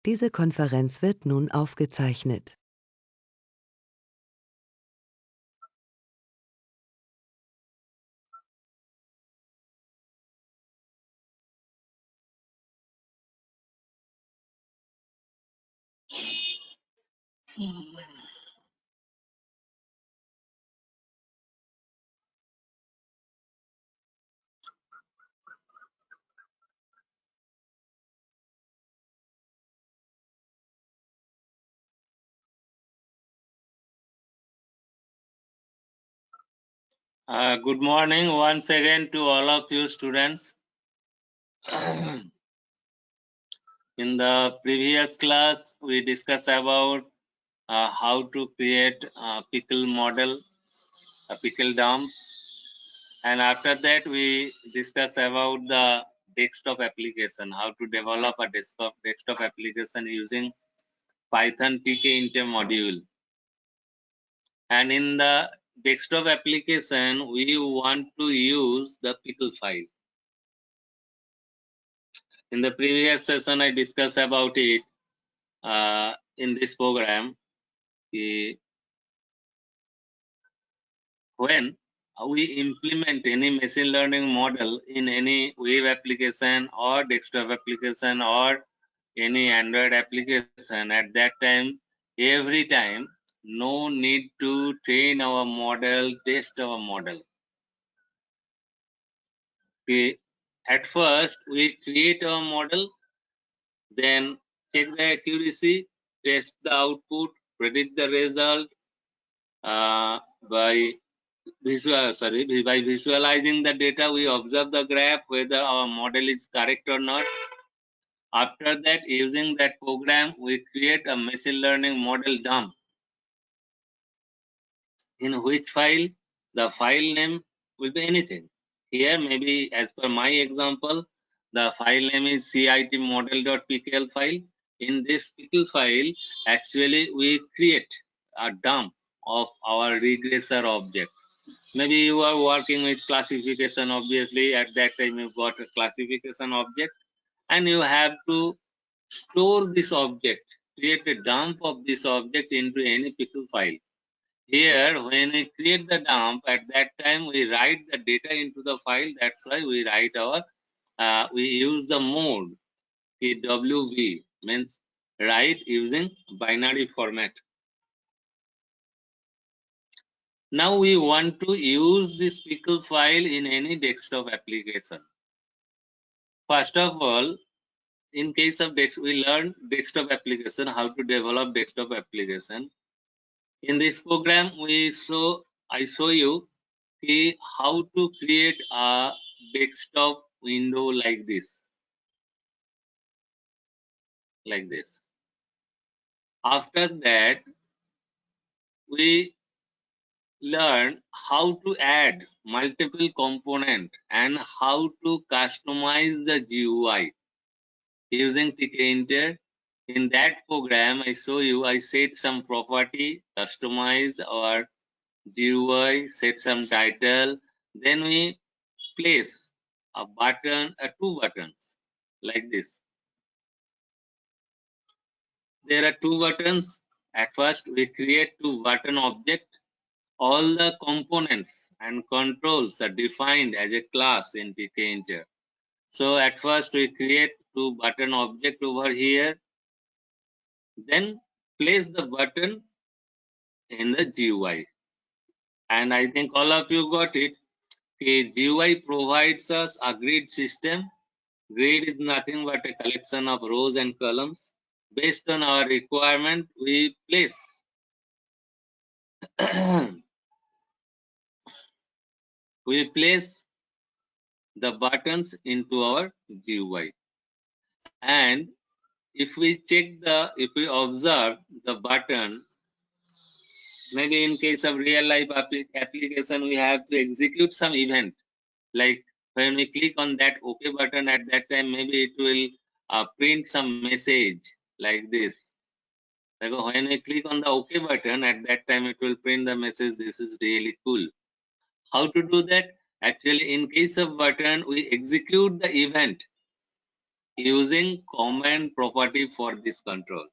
Diese Konferenz wird nun aufgezeichnet. Good morning once again to all of you students. In the previous class, we discussed about how to create a pickle model, a pickle dump, and after that we discussed about the desktop application, how to develop a desktop application using Python pkinter module. And in the desktop application, we want to use the pickle file. In the previous session, I discussed about it in this program. When we implement any machine learning model in any web application or desktop application or any Android application, at that time, every time, no need to train our model, test our model. At first, we create our model, then check the accuracy, test the output, predict the result by visualizing the data. We observe the graph whether our model is correct or not. After that, using that program, we create a machine learning model dump, in which file the file name will be anything. Here, maybe as per my example, the file name is citmodel.pkl file. In this pickle file, actually we create a dump of our regressor object. Maybe you are working with classification, obviously at that time you got a classification object and you have to store this object, create a dump of this object into any pickle file. Here, when we create the dump, at that time we write the data into the file. That's why we write our, we use the mode, WV, means write using binary format. Now we want to use this pickle file in any desktop application. First of all, in case of we learn desktop application, how to develop desktop application. In this program, I show you how to create a desktop window like this. After that, we learn how to add multiple components and how to customize the GUI using pkinter. In that program, I show you, I set some property, customize our GUI, set some title, then we place a button, two buttons like this. There are two buttons. At first, we create two button object. All the components and controls are defined as a class in pkinter. So at first, we create two button object over here. Then place the button in the GUI. And I think all of you got it. Okay, GUI provides us a grid system. Grid is nothing but a collection of rows and columns. Based on our requirement, we place we place the buttons into our GUI. And if we observe the button, maybe in case of real life application, we have to execute some event. Like when we click on that OK button, at that time, maybe it will print some message like this. Like when we click on the OK button, at that time, it will print the message, this is really cool. How to do that? Actually, in case of button, we execute the event using command property for this control.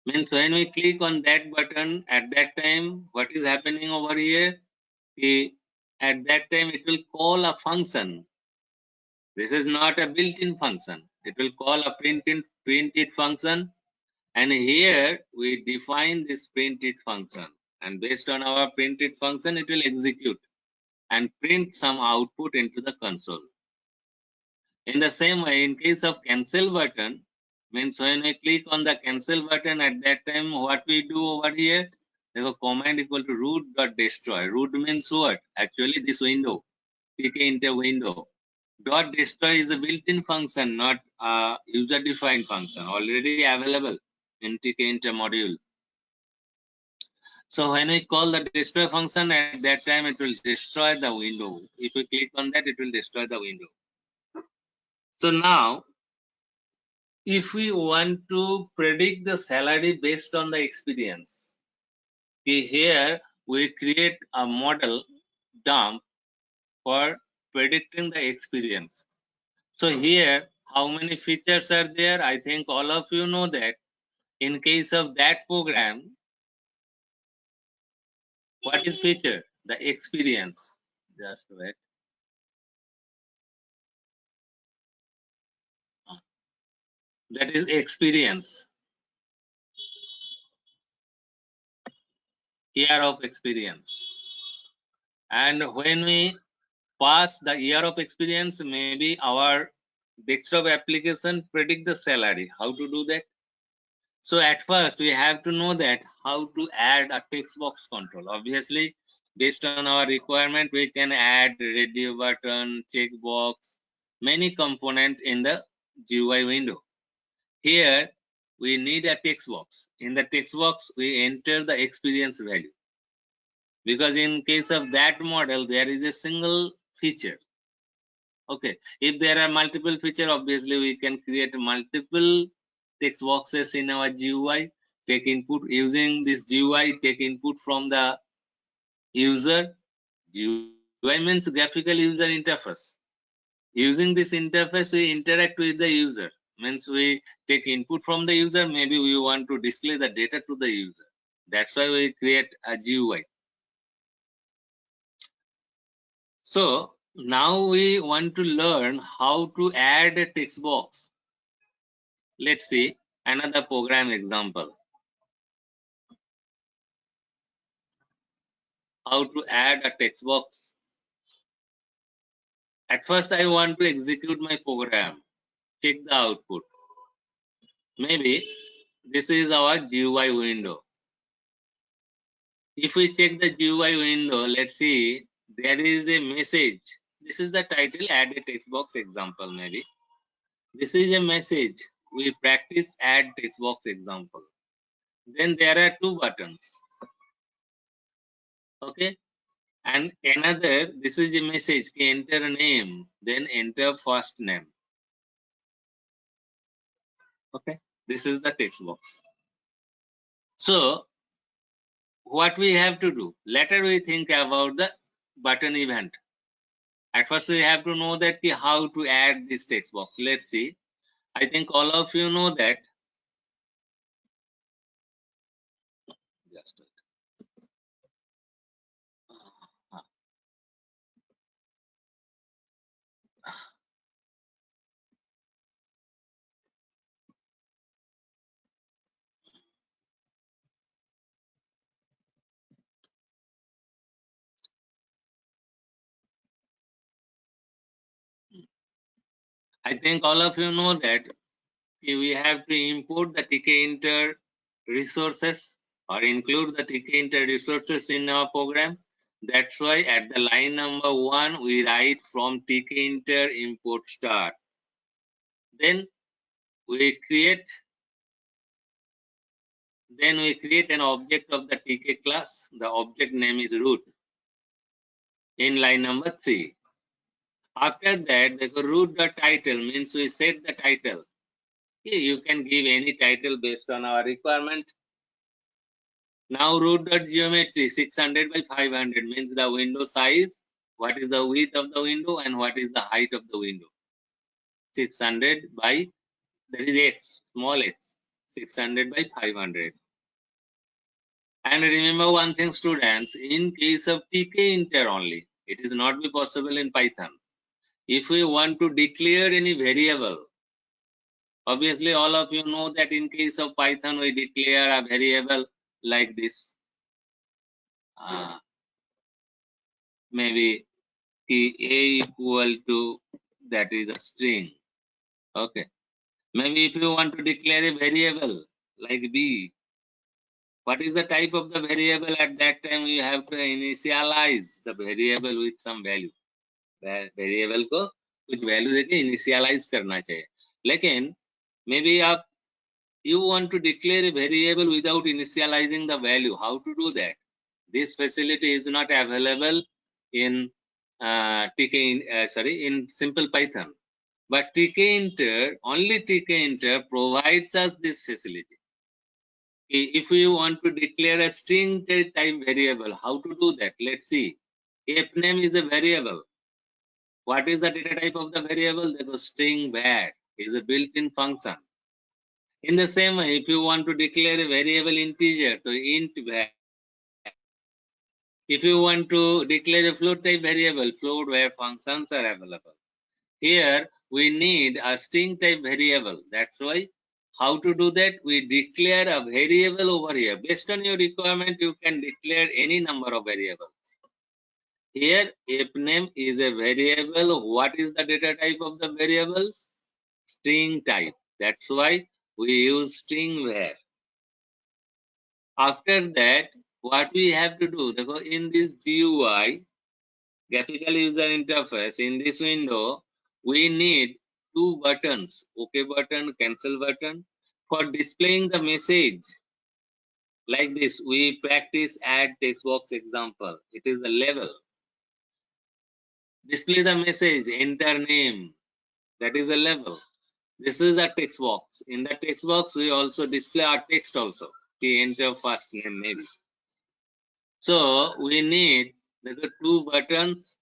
Means when we click on that button, at that time, what is happening over here? At that time, it will call a function. This is not a built-in function. It will call a print it function. And here we define this print-it function. And based on our print-it function, it will execute and print some output into the console. In the same way, in case of cancel button, means when we click on the cancel button, at that time, what we do over here, there's a command equal to root.destroy. Root means what? Actually, this window, tkinter window. Dot destroy is a built-in function, not a user-defined function, already available in tkinter module. So when we call the destroy function, at that time it will destroy the window. If we click on that, it will destroy the window. So now, if we want to predict the salary based on the experience, here we create a model dump for predicting the experience. So here, how many features are there? I think all of you know that. In case of that program, what is feature? The experience. Just wait. That is experience. Year of experience. And when we pass the year of experience, maybe our desktop application predict the salary. How to do that? So at first we have to know that how to add a text box control. Obviously, based on our requirement, we can add radio button, checkbox, many components in the GUI window. Here we need a text box. In the text box, we enter the experience value. Because in case of that model, there is a single feature. Okay, if there are multiple features, obviously we can create multiple text boxes in our GUI. Take input using this GUI, take input from the user. GUI means graphical user interface. Using this interface, we interact with the user. Means we take input from the user. Maybe we want to display the data to the user. That's why we create a GUI. So now we want to learn how to add a text box. Let's see another program example. How to add a text box. At first, I want to execute my program. Check the output. Maybe this is our GUI window. If we check the GUI window, let's see, there is a message. This is the title, add a text box example maybe. This is a message. We practice add text box example. Then there are two buttons. Okay. And another, this is a message, enter name, then enter first name. Okay. This is the text box. So what we have to do? Later we think about the button event. At first we have to know that how to add this text box. Let's see. I think all of you know that. Just wait. I think all of you know that we have to import the tkinter resources or include the tkinter resources in our program. That's why at the line number 1 we write from tkinter import star. Then we create an object of the tk class. The object name is root in line number 3. After that, the root.title means we set the title. Okay, you can give any title based on our requirement. Now root.geometry 600 by 500 means the window size, what is the width of the window and what is the height of the window. 600 by, that is x, small x, 600 by 500. And remember one thing, students, in case of tkinter only, it is not be possible in Python. If we want to declare any variable, obviously all of you know that in case of Python, we declare a variable like this. Maybe key a equal to, that is a string. Okay. Maybe if you want to declare a variable like b, what is the type of the variable? At that time you have to initialize the variable with some value. Variable को कुछ value देके initialize करना चाहिए. लेकिन maybe आप you want to declare a variable without initializing the value. How to do that? This facility is not available in in simple Python. But tkinter, only tkinter provides us this facility. If we want to declare a string type variable, how to do that? Let's see. If name is a variable. What is the data type of the variable? The string var is a built-in function. In the same way, if you want to declare a variable integer, so int var. If you want to declare a float type variable, float var functions are available. Here we need a string type variable. That's why how to do that? We declare a variable over here. Based on your requirement, you can declare any number of variables. Here, if name is a variable. What is the data type of the variable? String type. That's why we use string var. After that, what we have to do? In this GUI, graphical user interface, in this window, we need two buttons, OK button, cancel button, for displaying the message. Like this, we practice add text box example. It is the level. Display the message, enter name. That is the level. This is a text box. In the text box, we also display our text also. We enter first name maybe. So we need the two buttons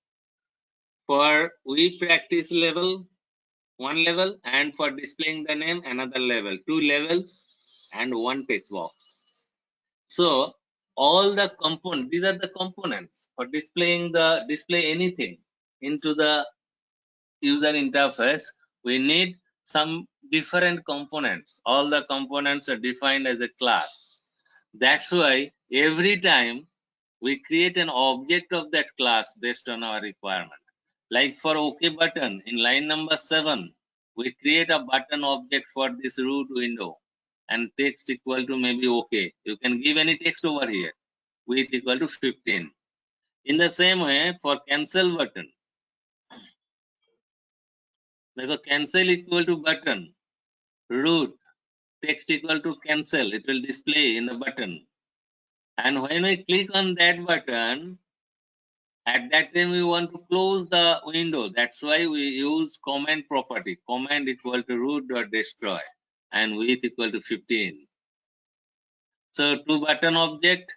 for we practice level, one level, and for displaying the name, another level. Two levels and one text box. So all the components, these are the components for displaying display anything into the user interface. We need some different components. All the components are defined as a class. That's why every time we create an object of that class based on our requirement. Like for OK button, in line number 7, we create a button object for this root window and text equal to maybe OK. You can give any text over here with equal to 15. In the same way, for cancel button, because cancel equal to button, root, text equal to cancel, it will display in the button. And when we click on that button, at that time we want to close the window. That's why we use command property. Command equal to root.destroy and width equal to 15. So two button object,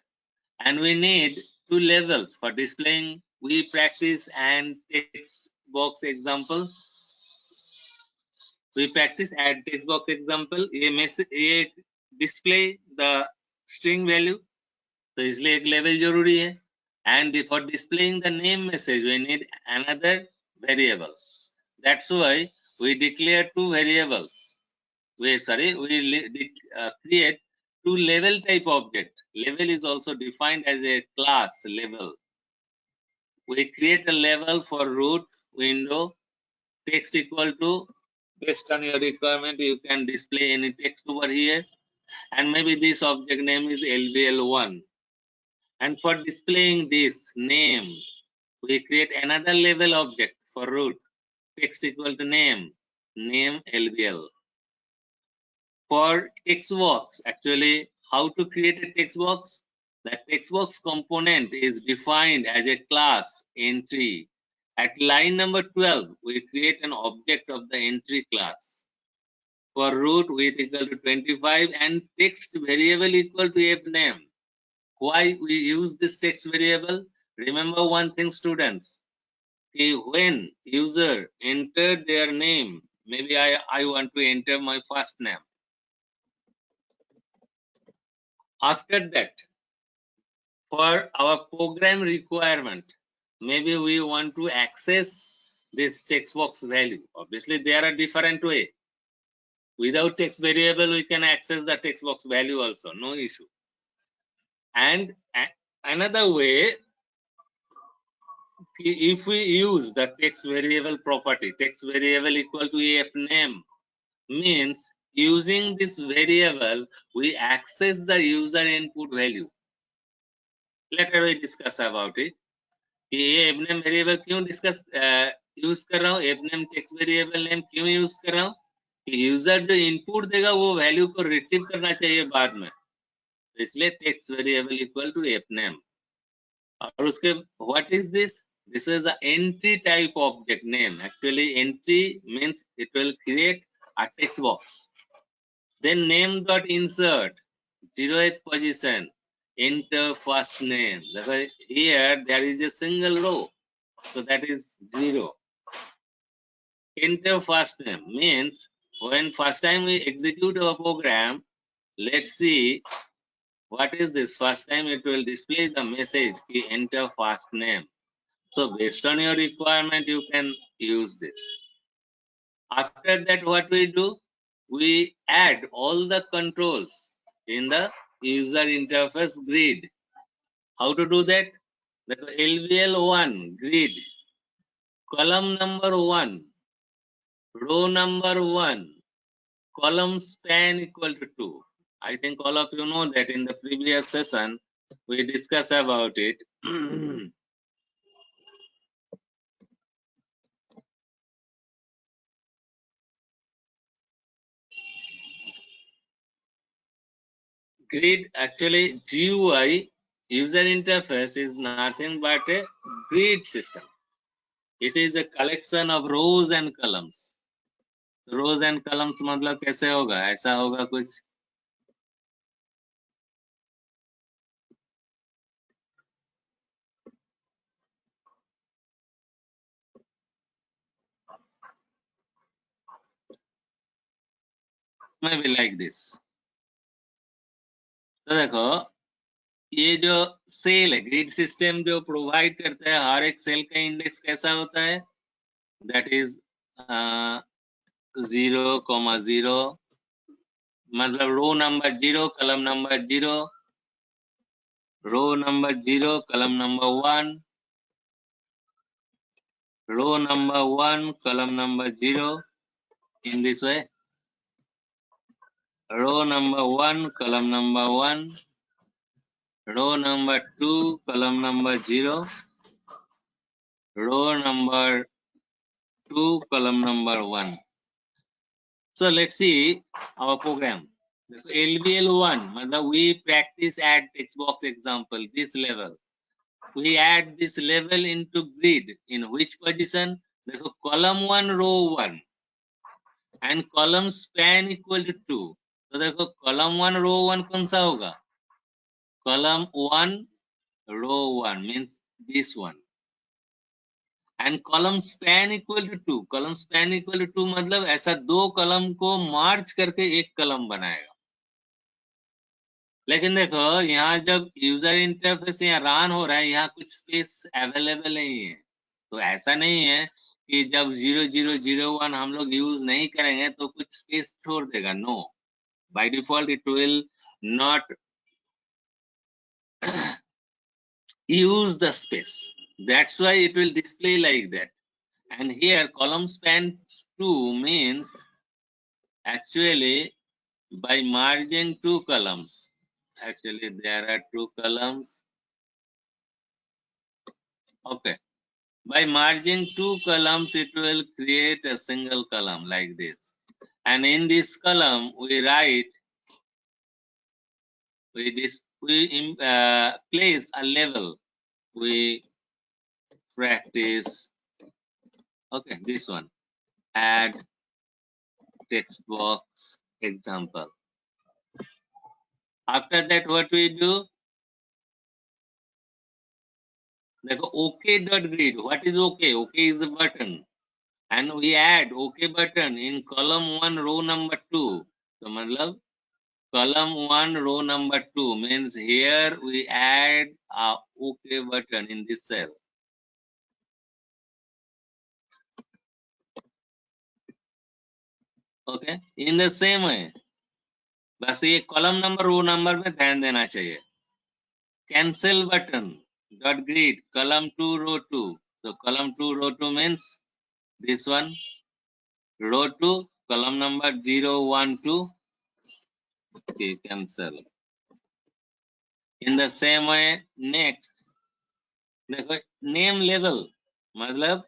and we need two levels for displaying we practice and text box example. We practice add text box example. ये display the string value. तो इसलिए एक level जरूरी है. And for displaying the name message, we need another variable. That's why we declare two variables. We create two level type object. Level is also defined as a class level. We create a level for root window, text equal to, based on your requirement, you can display any text over here. And maybe this object name is LVL1. And for displaying this name, we create another level object for root, text equal to name LVL. For text box, actually, how to create a text box? The text box component is defined as a class entry. At line number 12, we create an object of the entry class. For root, width equal to 25 and text variable equal to f name. Why we use this text variable? Remember one thing, students. When user entered their name, maybe I want to enter my first name. After that, for our program requirement, maybe we want to access this text box value. Obviously, there are different way. Without text variable, we can access the text box value also, no issue. And another way, if we use the text variable property, text variable equal to AF name, means using this variable, we access the user input value. Later we discuss about it. कि ये एबनेम variable क्यों discuss use कर रहा हूँ, एबनेम text variable name क्यों use कर रहा हूँ कि यूजर जो इनपुट देगा वो वैल्यू को रिट्रीव करना चाहिए बाद में, तो इसलिए टेक्स्ट वेरिएबल इक्वल टू एबनेम. और उसके what is this is a entry type object name. Actually entry means it will create a text box. Then name dot insert 0th position, enter first name. Here there is a single row, so that is 0. Enter first name means when first time we execute our program, let's see what is this. First time it will display the message enter first name. So based on your requirement, you can use this. After that, what we do, we add all the controls in the user interface grid. How to do that? The LVL1 grid, column number 1, row number 1, column span equal to 2. I think all of you know that in the previous session we discussed about it. Grid, actually GUI, user interface, is nothing but a grid system. It is a collection of rows and columns. Rows and columns मतलब कैसे होगा? ऐसा होगा कुछ. Maybe like this. तो देखो ये जो सेल है, ग्रिड सिस्टम जो प्रोवाइड करता है, हर एक सेल का इंडेक्स कैसा होता है, दैट इज 0,0, मतलब रो नंबर 0, कलम नंबर 0, रो नंबर 0, कलम number 1, row number 1, column number 0, in this way, row number 1, column number 1, row number 2, column number 0, row number 2, column number 1. So let's see our program. LVL1, मतलब we practice add text box example, this level. We add this level into grid. In which position? देखो column 1, row 1, and column span equal to 2. तो देखो column 1, row 1 कौन सा होगा? Column 1, row 1 means this one. And column span equal to 2. Column span equal to 2 मतलब ऐसा दो column को मार्च करके एक कॉलम बनाएगा. लेकिन देखो यहाँ जब यूजर इंटरफेस यहाँ रन हो रहा है, यहाँ कुछ स्पेस अवेलेबल नहीं है. तो ऐसा नहीं है कि जब 0001 हम लोग यूज नहीं करेंगे तो कुछ स्पेस छोड़ देगा. No, by default it will not use the space. That's why it will display like that. And here column span 2 means actually by merging two columns. Actually there are two columns. Okay. By merging two columns it will create a single column like this. And in this column we write, we place a level. We practice, okay, this one, add text box example. After that what we do, देखो OK.grid. What is OK? OK is a button. and we add OK button in column 1 row number 2. So matlab column 1 row number 2 means here we add a OK button in this cell. Okay, in the same way बस ये column number रो number में ध्यान देना चाहिए. Cancel button dot greet column 2 row 2. So column 2 row 2 means this one, row 2 column number 0 1 2. Okay, cancel. In the same way next देखो name level मतलब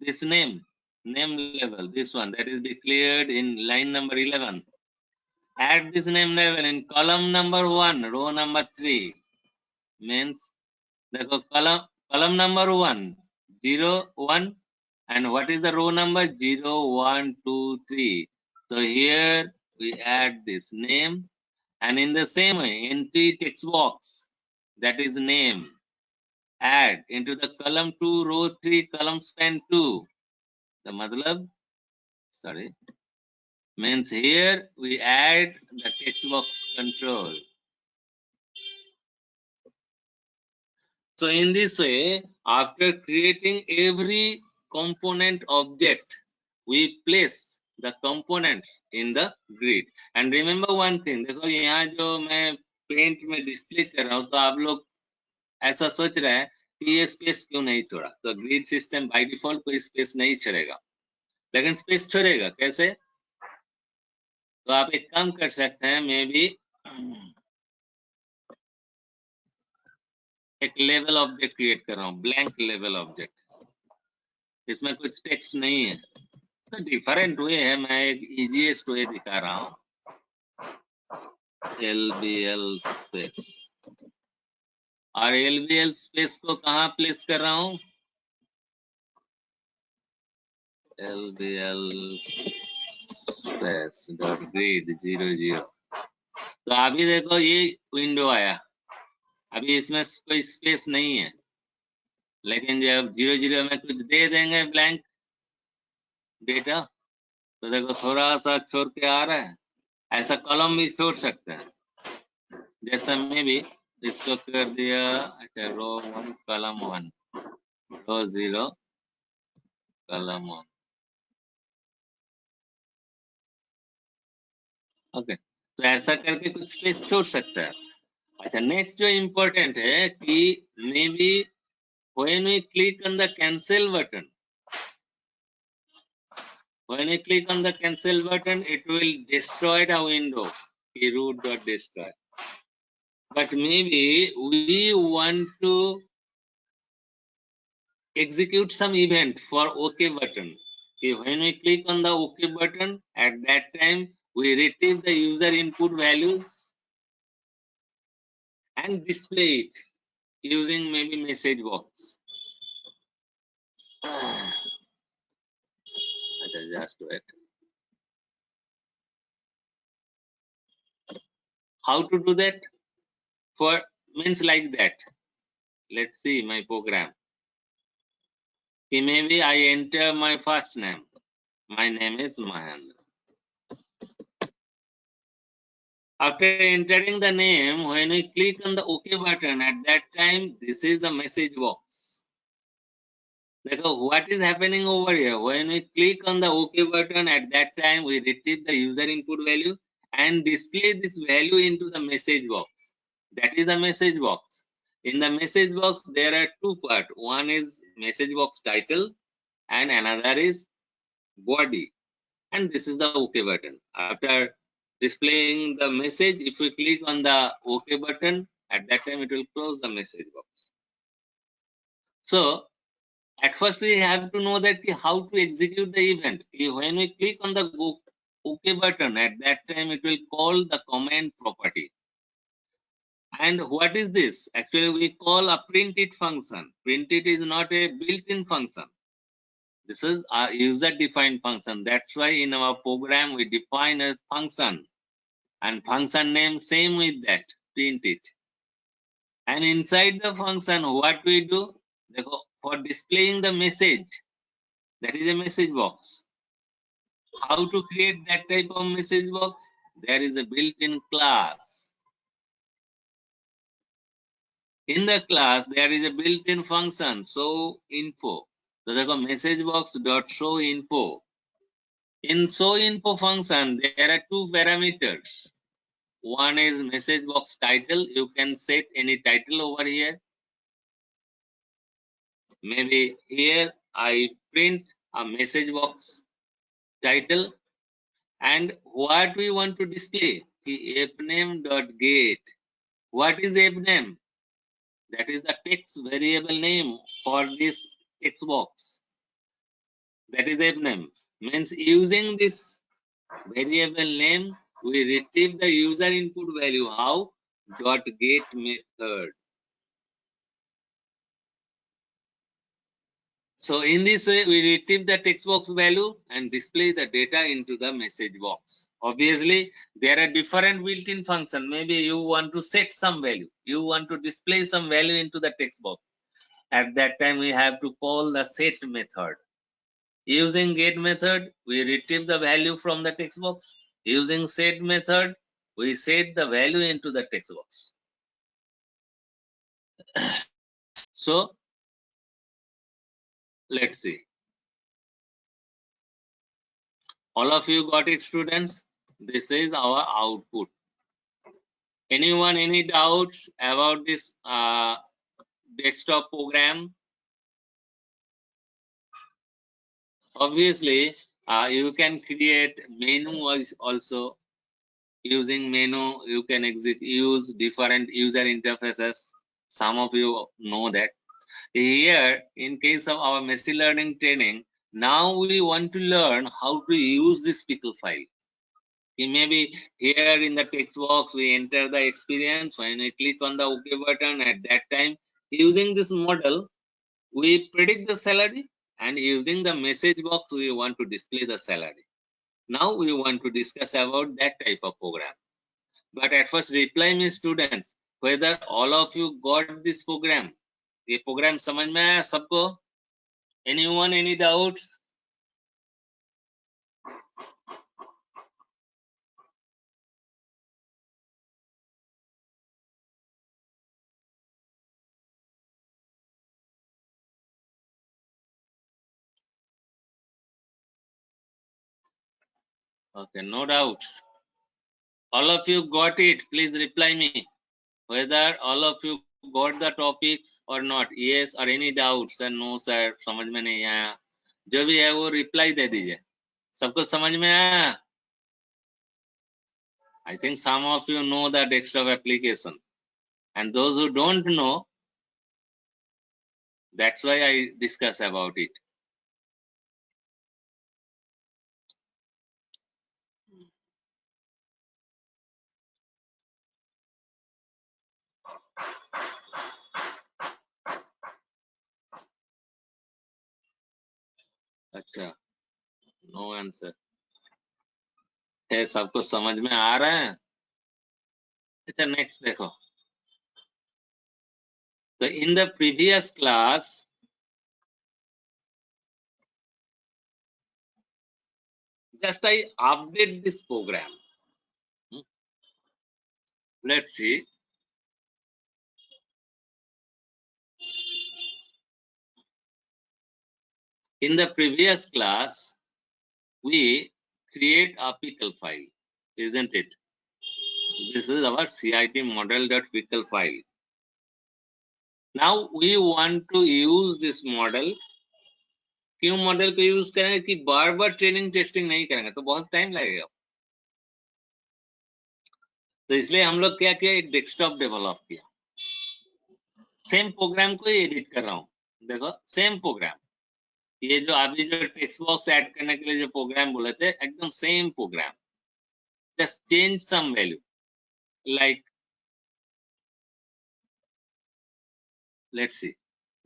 this name level, this one that is declared in line number 11. Add this name level in column number 1 row number 3 means देखो column number 1 0 1 and what is the row number 0 1 2 3. So here we add this name, and in the same way entry text box that is name add into the column 2 row 3 column span 2. The matlab sorry means here we add the text box control. So in this way, after creating every component object, we place the components in the grid. And remember one thing, देखो यहाँ जो मैं paint में display कर रहा हूँ तो आप लोग ऐसा सोच रहे हैं कि ये स्पेस क्यों नहीं छोड़ा. तो ग्रिड सिस्टम बाय डिफॉल्ट कोई स्पेस नहीं छोड़ेगा, लेकिन स्पेस छोड़ेगा कैसे. तो आप एक काम कर सकते हैं, मे बी एक लेवल ऑब्जेक्ट क्रिएट कर रहा हूँ, ब्लैंक लेवल ऑब्जेक्ट, इसमें कुछ टेक्स्ट नहीं है. तो डिफरेंट वे है, मैं एक इजीएस्ट वे दिखा रहा हूँ. LBL स्पेस, और LBL स्पेस को कहाँ प्लेस कर रहा हूँ, LBL स्पेस डॉट ग्रिड 0 0. तो अभी देखो ये विंडो आया, अभी इसमें कोई स्पेस नहीं है, लेकिन जब 0 0 में कुछ दे देंगे ब्लैंक डेटा तो देखो थोड़ा सा छोड़ के आ रहा है. ऐसा कॉलम भी छोड़ सकते हैं, जैसा मैं भी इसको कर दिया. अच्छा रो 1 कॉलम 1 रो 0 कॉलम 1. ओके, तो ऐसा करके कुछ स्पेस छोड़ सकता है. अच्छा नेक्स्ट जो इम्पोर्टेंट है कि may be when we click on the cancel button, when we click on the cancel button it will destroy the window root.destroy. But maybe we want to execute some event for OK button. Okay, when we click on the OK button, at that time we retrieve the user input values and display it using maybe message box. Just wait. How to do that? For means like that. Let's see my program. Okay, maybe I enter my first name. My name is Mahendra. After entering the name, when we click on the OK button, at that time, this is the message box. देखो, what is happening over here? When we click on the OK button, at that time, we retrieve the user input value and display this value into the message box. That is the message box. In the message box, there are two parts. One is message box title and another is body. And this is the OK button. After displaying the message, if we click on the OK button, at that time it will close the message box. So at first we have to know that how to execute the event. When we click on the OK button, at that time it will call the command property. And what is this? Actually we call a printit function. Printit is not a built-in function. This is a user-defined function. That's why in our program we define a function. And function name same with that, print it. And inside the function what we do, for displaying the message, That is a message box. How to create that type of message box? There is a built-in class. In the class, there is a built-in function, show info. So देखो message box dot show info. In show info function, there are two parameters. One is message box title. You can set any title over here. Maybe here I print a message box title, and what we want to display? The fname.get. What is fname? That is the text variable name for this text box. That is fname. Means using this variable name, we retrieve the user input value. How? .get method. So in this way, we retrieve the text box value and display the data into the message box. Obviously, there are different built-in functions. Maybe you want to set some value. You want to display some value into the text box. At that time, we have to call the set method. Using get method, we retrieve the value from the text box. Using set method, we set the value into the text box. So, let's see. All of you got it, students? This is our output. Anyone, any doubts about this desktop program? Obviously, you can create menu also. Using menu, you can use different user interfaces. Some of you know that. Here, in case of our machine learning training, now we want to learn how to use this pickle file. Maybe here in the text box, we enter the experience. When we click on the OK button, at that time, using this model, we predict the salary, and using the message box, we want to display the salary. Now we want to discuss about that type of program. But at first, reply me, students, whether all of you got this program. ये program समझ में आया सबको? Anyone, any doubts? Okay, no doubts. All of you got it. Please reply me whether all of you got the topics or not. Yes or any doubts sir, no sir, समझ में नहीं आया. जो भी है वो reply दे दीजिए. सबको समझ में आया? I think some of you know the desktop application, and those who don't know, that's why I discuss about it. अच्छा, नो आंसर है. सबको समझ में आ रहा है? अच्छा, नेक्स्ट देखो. So in the previous class, just I update this program. Let's see. In the previous class, we create a pickle file, isn't it? This is our CIT model.pickle file. Now we want to use this model. क्यों model को use करेंगे कि बार बार training testing नहीं करेंगे तो बहुत time लगेगा. तो इसलिए हम लोग क्या किया, एक डेस्कटॉप डेवलप किया. सेम प्रोग्राम को एडिट कर रहा हूँ. देखो सेम प्रोग्राम, ये जो अभी जो टेक्स्ट बॉक्स ऐड करने के लिए जो प्रोग्राम बोले थे, एकदम same program. Just change some value, like let's see.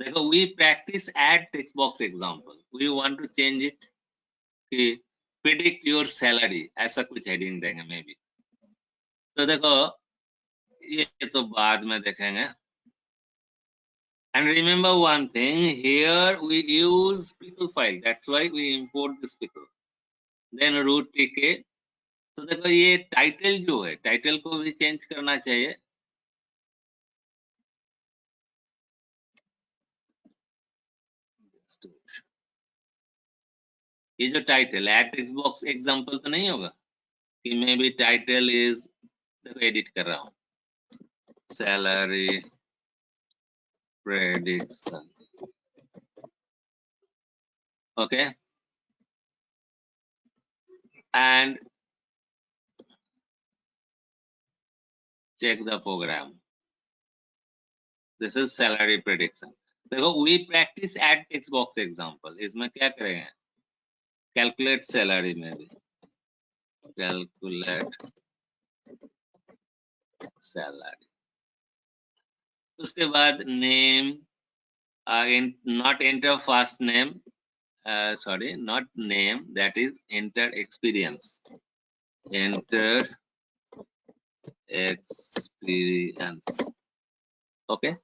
देखो we practice add text box example. We want to change it कि प्रेडिक्ट योर सैलरी, ऐसा कुछ हेडिंग देंगे मे बी. तो देखो ये तो बाद में देखेंगे. And remember one thing, here we use pickle file, that's why we import this pickle. Then root pk. तो देखो ये टाइटल जो है, टाइटल को भी चेंज करना चाहिए. ये जो title at text box example तो नहीं होगा कि मे बी टाइटल इज, देखो एडिट कर रहा हूँ, salary prediction. Okay, and check the program. This is salary prediction. देखो we practice add text box example. इसमें क्या करेंगे? Calculate salary में भी calculate salary. उसके बाद name, not enter first name, sorry, not name, that is enter experience. Enter experience. Okay.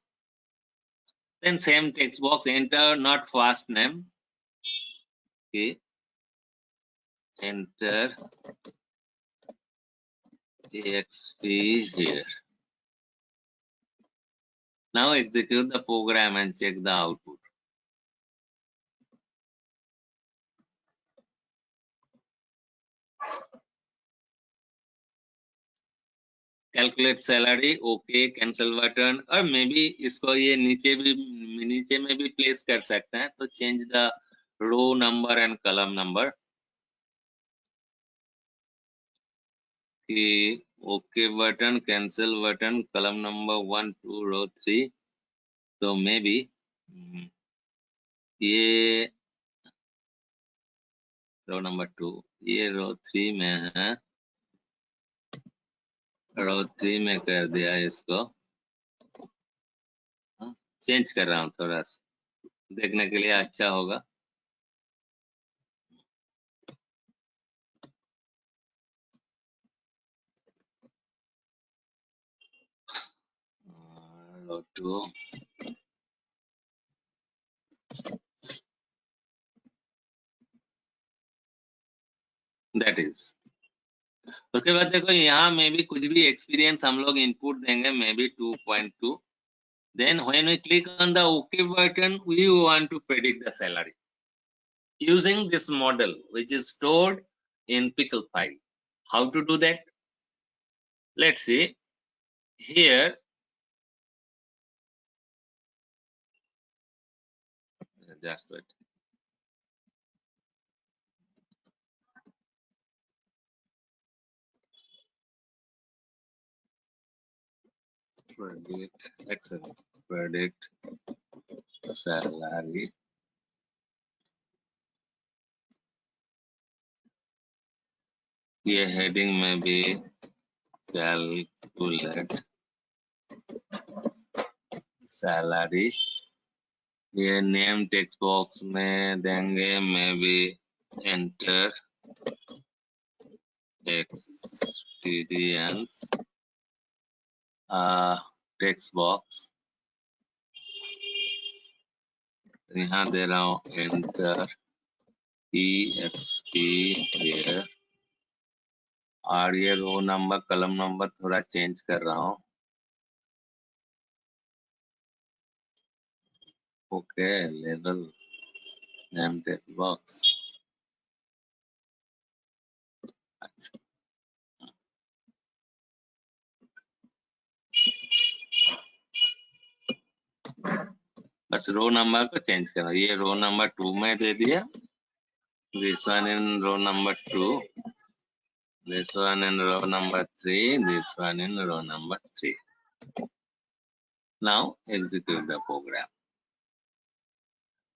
Then same text box, enter not first name. Okay. Enter exp here. Now execute the program and check the output. Calculate salary, okay, cancel button, और may be इसको ये नीचे में भी place कर सकते हैं. तो change the row number and column number. कि okay button, cancel button, column number 1, 2, row 3. तो मे बी ये रो नंबर 2, ये रो 3 में है, रो 3 में कर दिया इसको. चेंज कर रहा हूँ थोड़ा सा, देखने के लिए अच्छा होगा. रो 2, दैट इज. उसके बाद देखो यहाँ में भी कुछ भी एक्सपीरियंस हम लोग इनपुट देंगे, may be 2.2. Then when we click on the OK button, we want to predict the salary using this model which is stored in pickle file. How to do that? Let's see. Here, just wait. Predict, excellent. Predict salary. ये heading में भी calculate salary. ये name text box में देंगे में भी enter experience text box. यहाँ दे रहा हूँ enter exp here. और ये रो नंबर कलम नंबर थोड़ा चेंज कर रहा हूँ. Okay, level name text box. बस रो नंबर को चेंज करना. ये रो नंबर 2 में दे दिया. This one in row number 2. This one in row number 3. This one in row number 3. Now execute the program.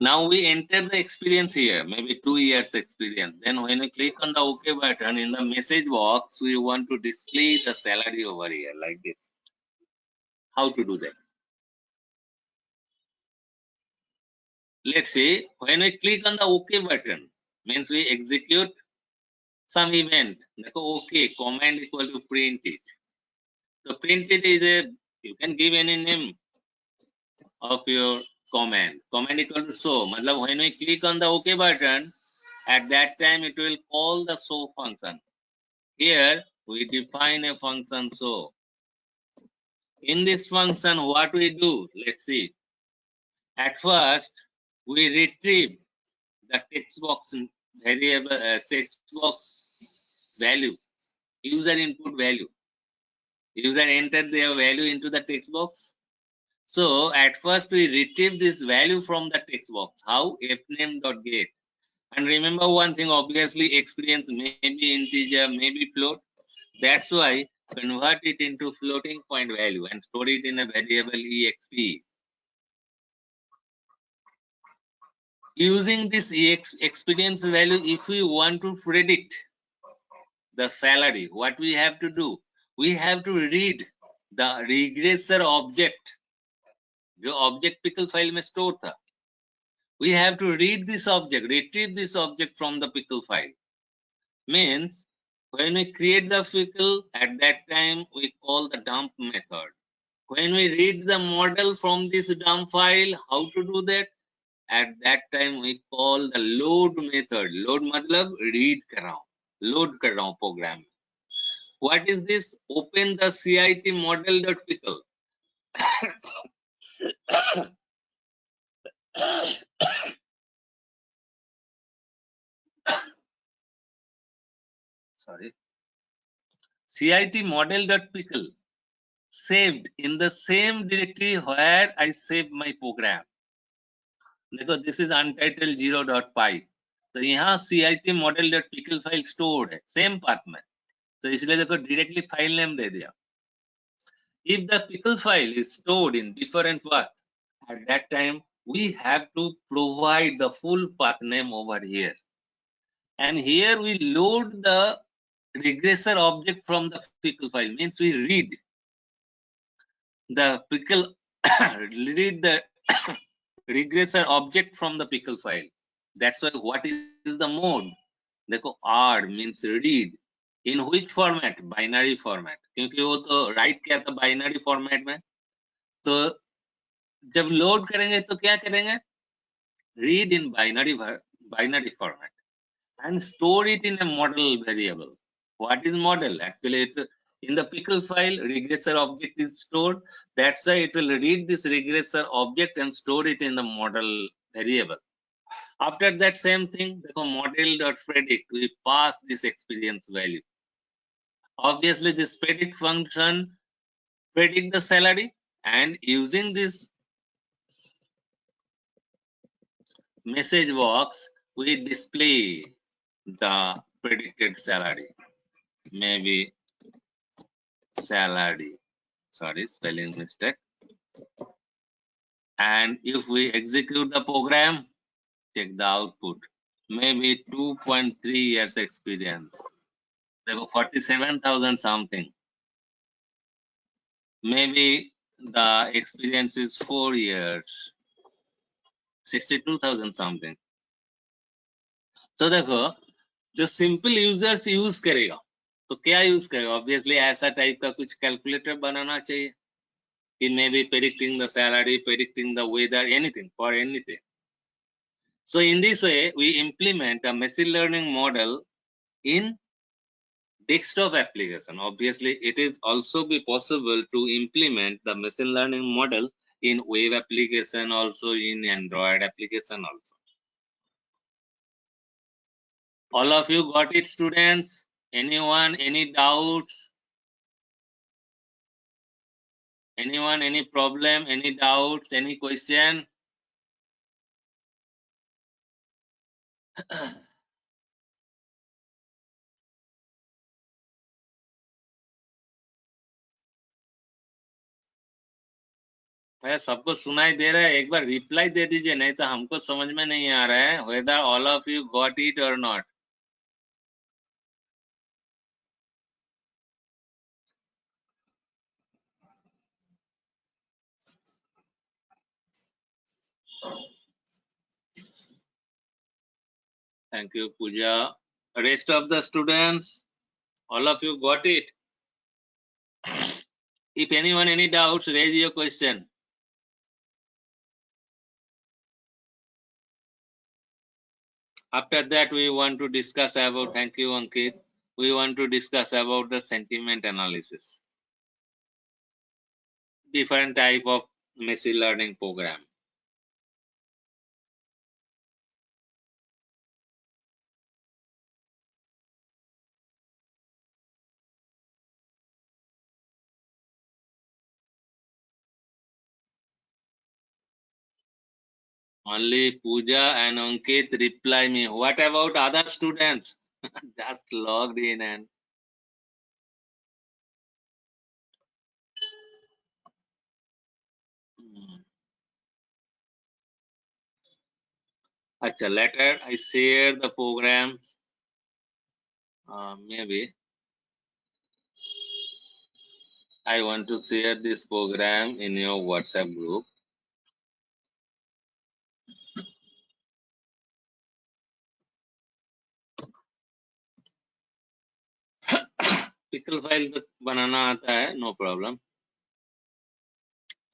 Now we enter the experience here, maybe 2 years experience. Then when we click on the OK button in the message box, we want to display the salary over here like this. How to do that? Let's say when we click on the OK button, means we execute some event. OK, command equal to print it. So print it is a, you can give any name. of your command. Command equal to show. Matlab when we click on the OK button, at that time it will call the show function. Here we define a function show. In this function, what we do? Let's see. At first, we retrieve the text box variable, text box value, user input value. User entered their value into the text box. So at first we retrieve this value from the text box. How? fname.get. And remember one thing, obviously experience may be integer, maybe float. That's why convert it into floating point value and store it in a variable exp. Using this experience value, if we want to predict the salary, what we have to do? We have to read the regressor object, जो object pickle file में store था. We have to read this object, retrieve this object from the pickle file. Means when we create the pickle, at that time we call the dump method. When we read the model from this dump file, how to do that? At that time we call the load method. Load matlab read कर रहा हूँ, load कर रहा हूँ program. What is this? Open the CIT model.pickle. Sorry. CIT model.pickle saved in the same directory where I saved my program. देखो this is untitled 0.py. तो यहाँ CIT model.pickle file stored है same path में. तो इसलिए देखो directly file name दे दिया. If the pickle file is stored in different path, at that time we have to provide the full path name over here. And here we load the regressor object from the pickle file. Means we read the pickle read the regressor object from the pickle file. That's why what is the mode? देखो R means read. In which format? Binary format. क्योंकि वो तो write किया था binary format में. तो जब load करेंगे तो क्या करेंगे? Read in binary format and store it in a model variable. What is model? Actually, in the pickle file, regressor object is stored. That's why it will read this regressor object and store it in the model variable. After that same thing, the model.predict, we pass this experience value. Obviously, this predict function predict the salary, and using this message box, we display the predicted salary. Maybe salary, sorry, spelling mistake. And if we execute the program, check the output. Maybe 2.3 years experience. There were 47,000 something. Maybe the experience is 4 years. 62,000 something. So देखो, जो simple users use करेगा, तो क्या use करेगा? Obviously ऐसा type का कुछ calculator बनाना चाहिए. It may be predicting the salary, predicting the weather, anything, for anything. So in this way, we implement a machine learning model in desktop application. Obviously, it is also be possible to implement the machine learning model in web application, also in Android application also. All of you got it, students? Anyone, any doubts? Anyone, any problem, any doubts, any question? सबको सुनाई दे रहा है? एक बार reply दे दीजिए, नहीं तो हमको समझ में नहीं आ रहा है whether all of you got it or not. Thank you, Pooja. Rest of the students, all of you got it? If anyone any doubts, raise your question. After that, we want to discuss about, thank you, Ankit. We want to discuss about the sentiment analysis. Different type of machine learning program. Only Pooja and Ankit reply me. What about other students? Just logged in and Acha, later I share the program. Maybe I want to share this program in your WhatsApp group. Pickle file तो बनाना आता है, no problem.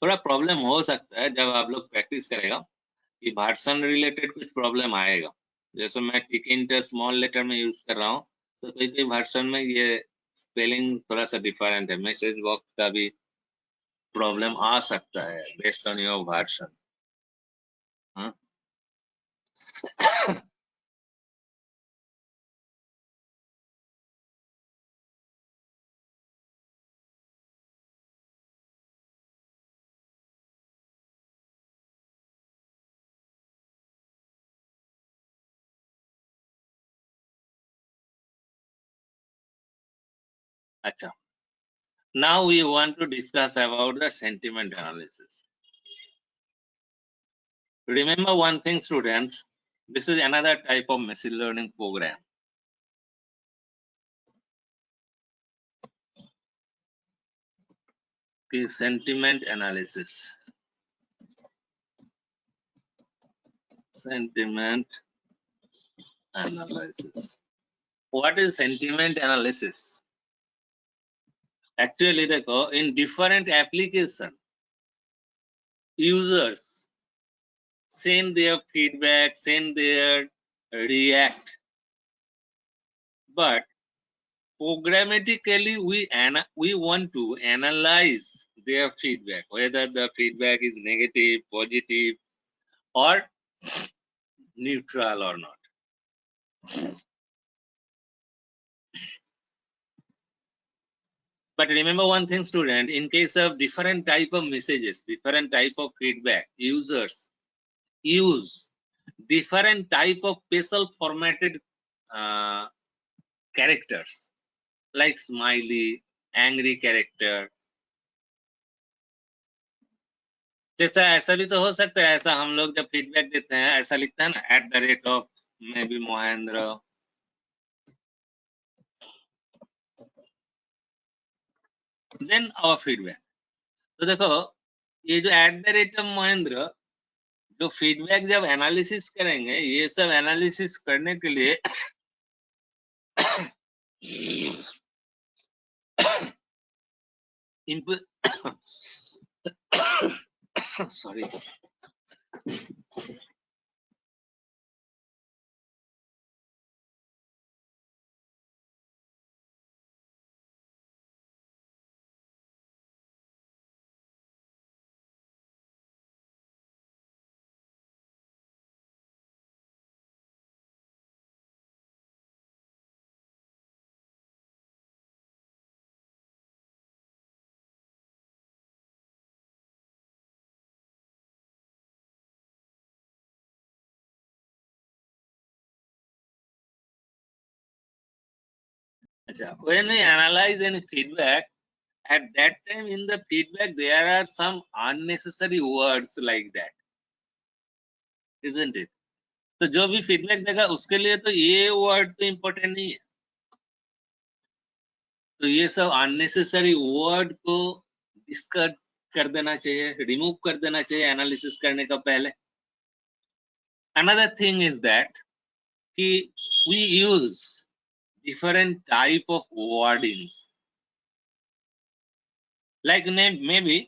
थोड़ा problem हो सकता है जब आप लोग प्रैक्टिस करेगा कि भाषण रिलेटेड कुछ प्रॉब्लम आएगा. जैसे मैं टिक स्मॉल लेटर में यूज कर रहा हूँ, तो कोई भाषण में ये स्पेलिंग थोड़ा सा डिफरेंट है. मैसेज बॉक्स का भी प्रॉब्लम आ सकता है बेस्ड ऑन योर भाषण. अच्छा, now we want to discuss about the sentiment analysis. Remember one thing, students, this is another type of machine learning program. Okay, sentiment analysis. Sentiment analysis. What is sentiment analysis? Actually, in different application, users send their feedback, send their react, but programmatically we want to analyze their feedback, whether the feedback is negative, positive, or neutral or not. But remember one thing, student, in case of different type of messages, different type of feedback, users use different type of special formatted characters like smiley, angry character. जैसा ऐसा भी तो हो सकता है, ऐसा हम लोग जब फीडबैक देते हैं ऐसा लिखता है ना, @ maybe Mohendra. Then our feedback. तो देखो ये जो @ मोहेंद्र, जो फीडबैक जब एनालिसिस करेंगे, ये सब एनालिसिस करने के लिए sorry, when we analyze any feedback, at that time in the feedback there are some unnecessary words like that, isn't it? तो जो भी फीडबैक देगा उसके लिए तो ये वर्ड तो इम्पोर्टेंट नहीं है. तो ये सब अननेसेसरी वर्ड को डिस्कट कर देना चाहिए, रिमूव कर देना चाहिए एनालिसिस करने का पहले. अनदर थिंग इज दैट कि we use different type of wordings, like maybe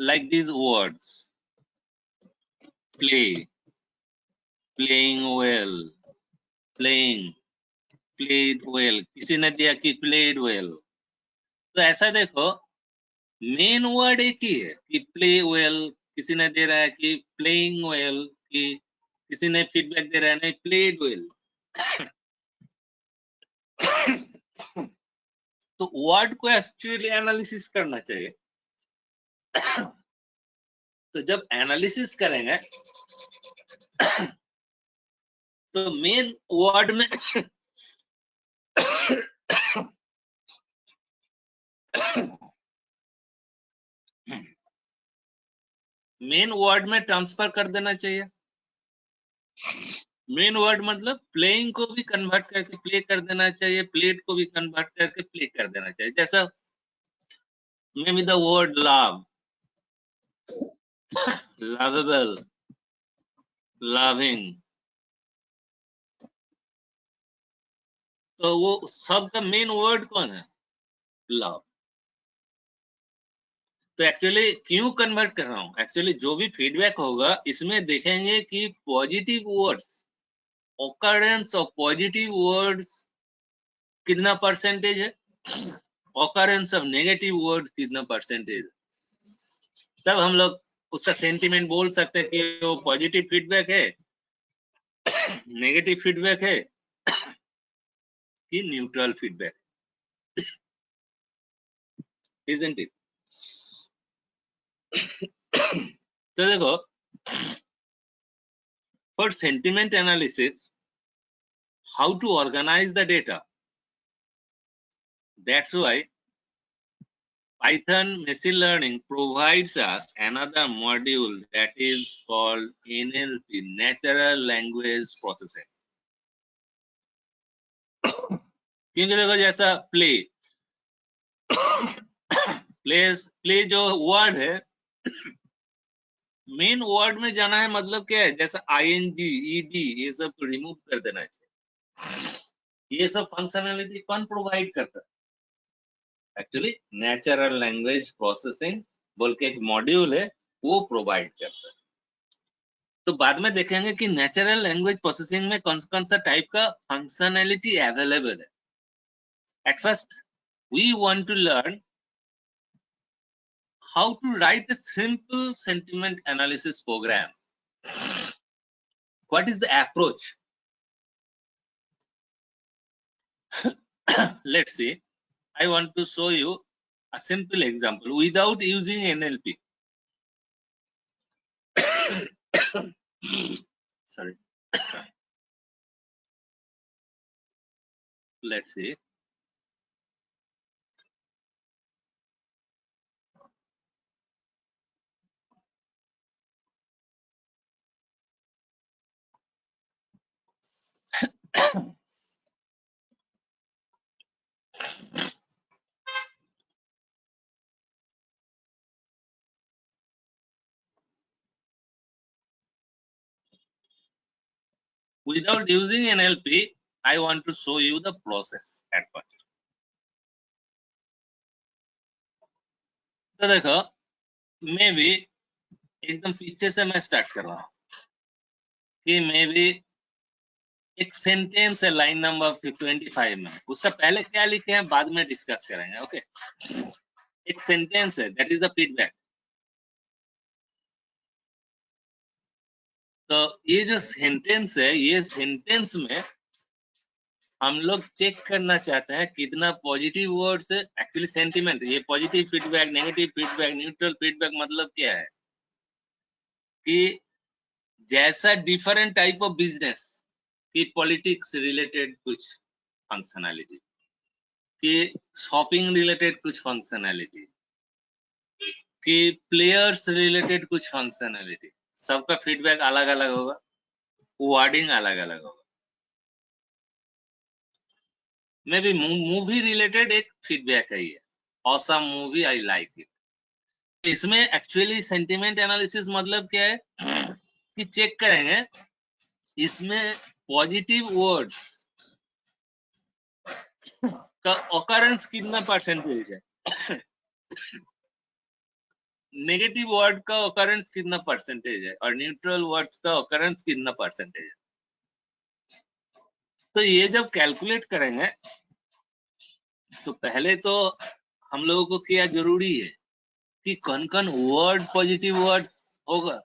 like these words, play, playing well, playing, played well, किसी ने दिया कि played well। तो ऐसा देखो मेन वर्ड एक ही है कि प्ले वेल, किसी ने दे रहा है कि प्लेइंग वेल, कि किसी ने फीडबैक दे रहा है नहीं प्लेड वेल। तो वर्ड को एक्चुअली एनालिसिस करना चाहिए। तो जब एनालिसिस करेंगे तो मेन वर्ड में मेन वर्ड में ट्रांसफर कर देना चाहिए। मेन वर्ड मतलब प्लेइंग को भी कन्वर्ट करके प्ले कर देना चाहिए, प्लेड को भी कन्वर्ट करके प्ले कर देना चाहिए। जैसा may be the word love, lovable, loving, तो वो सब का मेन वर्ड कौन है? लव। तो एक्चुअली क्यों कन्वर्ट कर रहा हूं? एक्चुअली जो भी फीडबैक होगा इसमें देखेंगे कि positive words, occurrence of positive words कितना परसेंटेज है, ऑकरेंस ऑफ नेगेटिव वर्ड कितना परसेंटेज है। तब हम लोग उसका सेंटीमेंट बोल सकते हैं कि वो पॉजिटिव फीडबैक है, नेगेटिव फीडबैक है कि न्यूट्रल फीडबैक, isn't it? तो देखो for sentiment analysis, how to organize the data. That's why Python machine learning provides us another module that is called NLP, Natural Language Processing. क्योंकि देखो जैसा play play जो word है main word में जाना है, मतलब क्या है, जैसा ING, ED ये सब को रिमूव कर देना चाहिए। ये सब फंक्शनैलिटी कौन प्रोवाइड करता है? एक्चुअली नेचुरल लैंग्वेज प्रोसेसिंग बोल के एक मॉड्यूल है, वो प्रोवाइड करता है। तो बाद में देखेंगे कि नेचुरल लैंग्वेज प्रोसेसिंग में कौन कौन सा टाइप का फंक्शनैलिटी अवेलेबल है। At first we want to learn how to write a simple sentiment analysis program. What is the approach? Let's see. I want to show you a simple example without using NLP. Sorry. Let's see. Without using NLP, I want to show you the process at first. तो देखो may be एकदम पीछे से मैं start कर रहा हूँ कि मे बी एक सेंटेंस है लाइन नंबर 25 में, उसका पहले क्या लिखे हैं बाद में डिस्कस करेंगे। ओके, एक सेंटेंस है, दैट इज द फीडबैक। तो ये जो सेंटेंस है, ये सेंटेंस में हम लोग चेक करना चाहते हैं कितना पॉजिटिव वर्ड्स है। एक्चुअली सेंटीमेंट, ये positive feedback, negative feedback, neutral feedback मतलब क्या है कि जैसा डिफरेंट टाइप ऑफ बिजनेस की पॉलिटिक्स रिलेटेड कुछ फंक्शनैलिटी, कि शॉपिंग रिलेटेड कुछ फंक्शनैलिटी, कि प्लेयर्स रिलेटेड कुछ फंक्शनैलिटी, सबका फीडबैक अलग अलग होगा, वर्डिंग अलग अलग होगा। मे बी मूवी रिलेटेड एक फीडबैक है ये, awesome movie, I like it. इसमें एक्चुअली सेंटिमेंट एनालिसिस मतलब क्या है कि चेक करेंगे इसमें पॉजिटिव वर्ड्स का ऑकरेंस कितना परसेंटेज है। नेगेटिव वर्ड का ऑकरेंस कितना परसेंटेज है और न्यूट्रल वर्ड्स का ऑकरेंस कितना परसेंटेज है। तो ये जब कैलकुलेट करेंगे तो पहले तो हम लोगों को क्या जरूरी है कि कौन कौन वर्ड पॉजिटिव वर्ड्स होगा।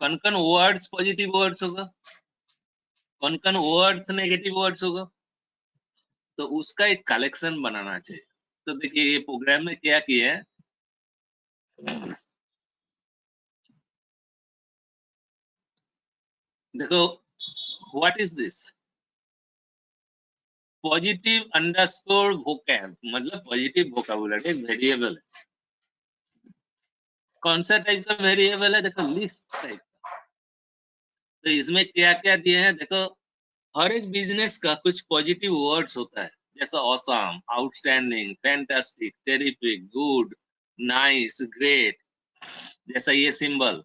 कौन कौन वर्ड्स पॉजिटिव वर्ड्स होगा, कौन कौन वर्ड्स नेगेटिव वर्ड्स होगा, तो उसका एक कलेक्शन बनाना चाहिए। तो देखिए ये प्रोग्राम में क्या किया है, देखो what is this positive underscore vocab, मतलब पॉजिटिव वोकैबुलरी एक वेरिएबल है। कौन सा टाइप का वेरिएबल है, देखो लिस्ट टाइप। तो इसमें क्या क्या दिए हैं, देखो हर एक बिजनेस का कुछ पॉजिटिव वर्ड्स होता है, जैसा awesome, outstanding, fantastic, terrific, good, nice, great, जैसा ये सिंबल।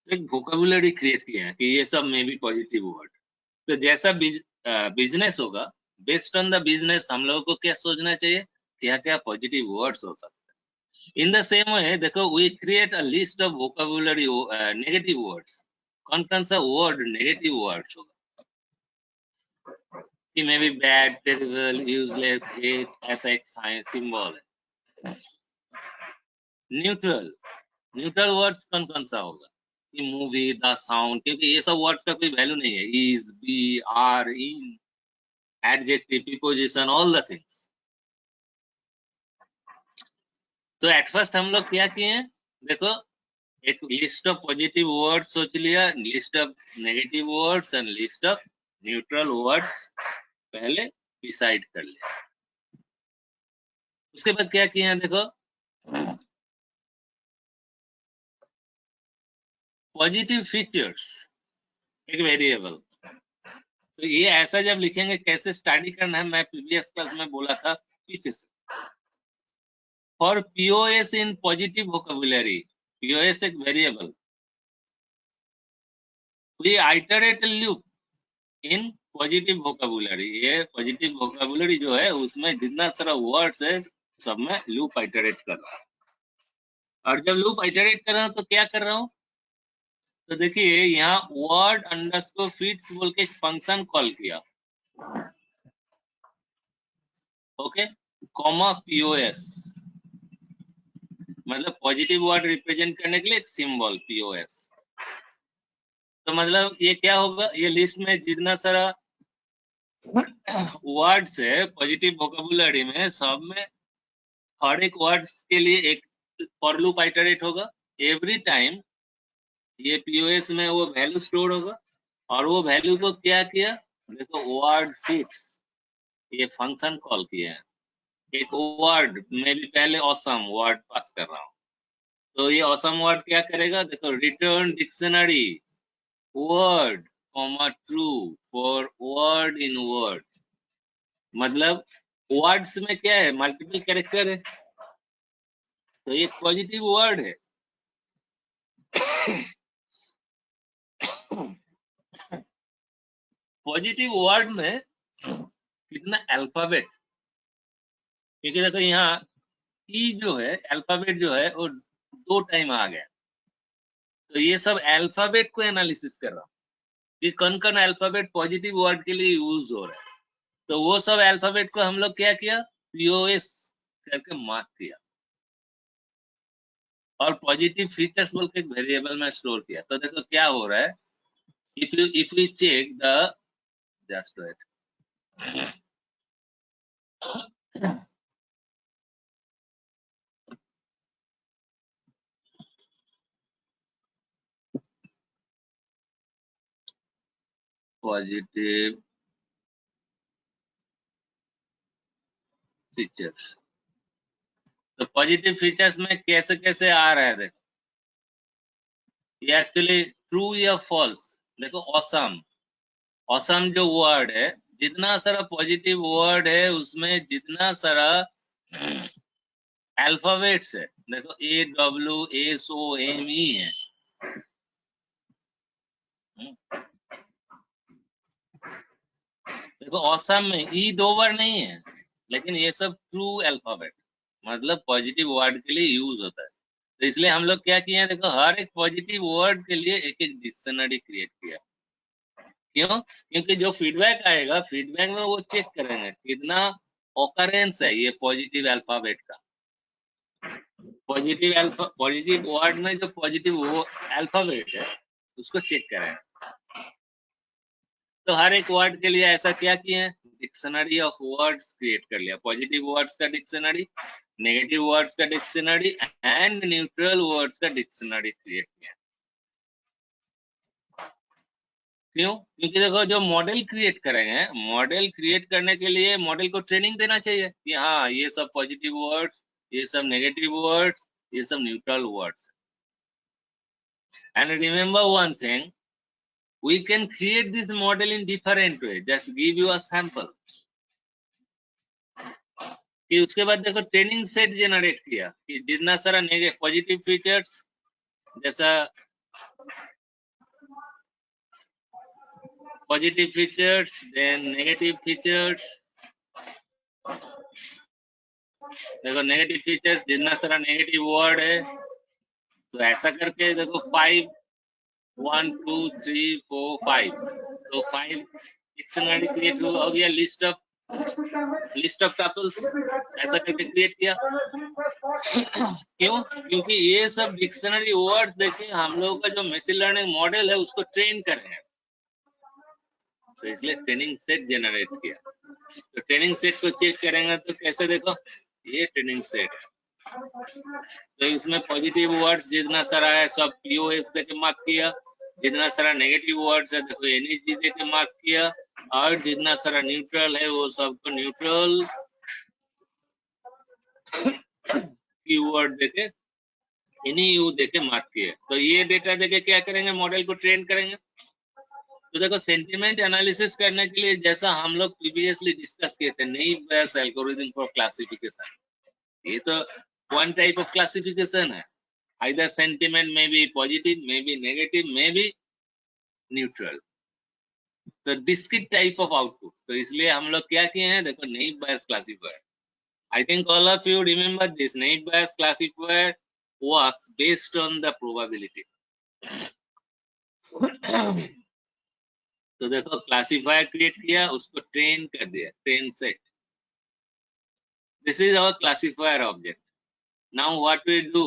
एक वोकैबुलरी क्रिएट किया है कि ये सब में भी पॉजिटिव वर्ड। तो जैसा बिजनेस होगा, बेस्ड ऑन द बिजनेस हम लोगों को क्या सोचना चाहिए, क्या क्या पॉजिटिव वर्ड्स हो सकते हैं। इन द सेम वे देखो we create a list of vocabulary negative words. कौन कौन सा वर्ड नेगेटिव वर्ड्स होगा कि maybe bad, terrible, useless, hate, ऐसा एक सिंबल है। न्यूट्रल, न्यूट्रल वर्ड्स कौन कौन सा होगा कि मूवी, द साउंड, क्योंकि ये सब वर्ड्स का कोई वैल्यू नहीं है। Is, be, are, in, adjective, preposition, all the things. तो एट फर्स्ट हम लोग क्या किए हैं, देखो एक लिस्ट ऑफ पॉजिटिव वर्ड्स सोच लिया, list of negative words and list of neutral words पहले डिसाइड कर लिया। उसके बाद क्या किए हैं, देखो पॉजिटिव फीचर्स एक वेरिएबल। तो ये ऐसा जब लिखेंगे कैसे स्टडी करना है, मैं प्रीवियस क्लास में बोला था पीछे से। For POS in positive vocabulary, POS एक variable, we iterate loop in positive vocabulary. ये पॉजिटिव वोकैबुलरी जो है उसमें जितना सारा वर्ड्स है सब में लूप आइटरेट कर रहा हूँ। और जब लूप आइटरेट कर रहा हूँ तो क्या कर रहा हूँ, तो देखिए यहाँ वर्ड अंडरस्कोर फिट्स बोल के एक फंक्शन कॉल किया, ओके, कॉमा पीओएस, मतलब पॉजिटिव वर्ड रिप्रेजेंट करने के लिए एक सिंबल पीओएस। तो मतलब ये क्या होगा, ये लिस्ट में जितना सारा वर्ड्स है पॉजिटिव वोकैबुलरी में, सब में हर एक वर्ड्स के लिए एक फॉर लूप आइटरेट होगा। एवरी टाइम ये पीओएस में वो वैल्यू स्टोर होगा और वो वैल्यू को क्या किया, देखो वर्ड फिट्स, ये फंक्शन कॉल किया है। एक वर्ड में भी पहले ऑसम वर्ड पास कर रहा हूँ, तो ये ऑसम वर्ड क्या करेगा, देखो return dictionary word comma true for word in word, मतलब वर्ड्स में क्या है, मल्टीपल कैरेक्टर है, तो ये पॉजिटिव वर्ड है। पॉजिटिव वर्ड में कितना अल्फाबेट, क्योंकि देखो यहाँ ई जो है अल्फाबेट जो है वो 2 टाइम आ गया, तो ये सब अल्फाबेट को एनालिसिस कर रहा हूँ कि कौन कौन अल्फाबेट पॉजिटिव वर्ड के लिए यूज हो रहा है। तो वो सब अल्फाबेट को हम लोग क्या किया, पीओएस करके मार्क किया और पॉजिटिव फीचर्स बोल के एक वेरिएबल में स्टोर किया। तो देखो क्या हो रहा है, if you check the just wait, positive features, तो पॉजिटिव फीचर्स में कैसे कैसे आ रहा है, देखो ये एक्चुअली ट्रू या फॉल्स। देखो ऑसम, ऑसम जो वर्ड है जितना सारा पॉजिटिव वर्ड है उसमें जितना सारा अल्फाबेट्स है, देखो AWSOME है। देखो ऑसम में ई 2 बार नहीं है, लेकिन ये सब ट्रू अल्फाबेट मतलब पॉजिटिव वर्ड के लिए यूज होता है। तो इसलिए हम लोग क्या किए हैं, देखो हर एक पॉजिटिव वर्ड के लिए एक एक डिक्शनरी क्रिएट किया। क्यों? क्योंकि जो फीडबैक आएगा, फीडबैक में वो चेक करेंगे कितना ऑकरेंस है ये पॉजिटिव अल्फाबेट का। पॉजिटिव वर्ड में जो पॉजिटिव वो अल्फाबेट है उसको चेक करें। तो हर एक वर्ड के लिए ऐसा क्या किए हैं, डिक्शनरी ऑफ वर्ड्स क्रिएट कर लिया। पॉजिटिव वर्ड्स का डिक्शनरी, नेगेटिव वर्ड्स का डिक्शनरी एंड न्यूट्रल वर्ड्स का डिक्शनरी क्रिएट किया। क्यों? क्योंकि देखो जो मॉडल क्रिएट करेंगे, मॉडल क्रिएट करने के लिए मॉडल को ट्रेनिंग देना चाहिए कि हाँ ये सब पॉजिटिव वर्ड्स, ये सब नेगेटिव वर्ड्स, ये सब neutral words. And remember one thing, we can create this model in different way. Just give you a sample. कि उसके बाद देखो ट्रेनिंग सेट जनरेट किया कि जितना सारा पॉजिटिव फीचर्स, जैसा positive features then negative features, देखो नेगेटिव फीचर्स जितना सारा नेगेटिव वर्ड है, तो ऐसा करके देखो 5 1 2 3 4 5, तो 5 डिक्शनरी क्रिएट हो गया, लिस्ट ऑफ टपल्स ऐसा करके क्रिएट किया। क्यों? क्योंकि ये सब डिक्शनरी वर्ड्स देखे हम लोगों का जो मशीन लर्निंग मॉडल है उसको ट्रेन कर रहे हैं, तो इसलिए ट्रेनिंग सेट जनरेट किया। तो ट्रेनिंग सेट को चेक करेंगे तो कैसे, देखो ये ट्रेनिंग सेट है, तो इसमें पॉजिटिव वर्ड्स जितना सारा है सब POS देके मार्क किया, जितना सारा नेगेटिव वर्ड्स है देखो NEG देके मार्क किया, और जितना सारा न्यूट्रल है वो सबको न्यूट्रल कीवर्ड देके NEU देके मार्क किए। तो ये डेटा देके क्या करेंगे, मॉडल को ट्रेन करेंगे। तो देखो सेंटिमेंट एनालिसिस करने के लिए जैसा हम लोग प्रीवियसली डिस्कस किए थे, naive Bayes algorithm for classification, ये तो वन टाइप ऑफ क्लासिफिकेशन है, आइदर सेंटिमेंट में भी पॉजिटिव, में भी नेगेटिव, में भी न्यूट्रल, तो डिस्क्रीट टाइप ऑफ आउटपुट। तो इसलिए हम लोग क्या किए हैं, देखो naive Bayes classifier, I think all of you remember this naive Bayes classifier works based on the probability. तो देखो क्लासिफायर क्रिएट किया, उसको ट्रेन कर दिया, train set. This is our classifier object. Now what we do,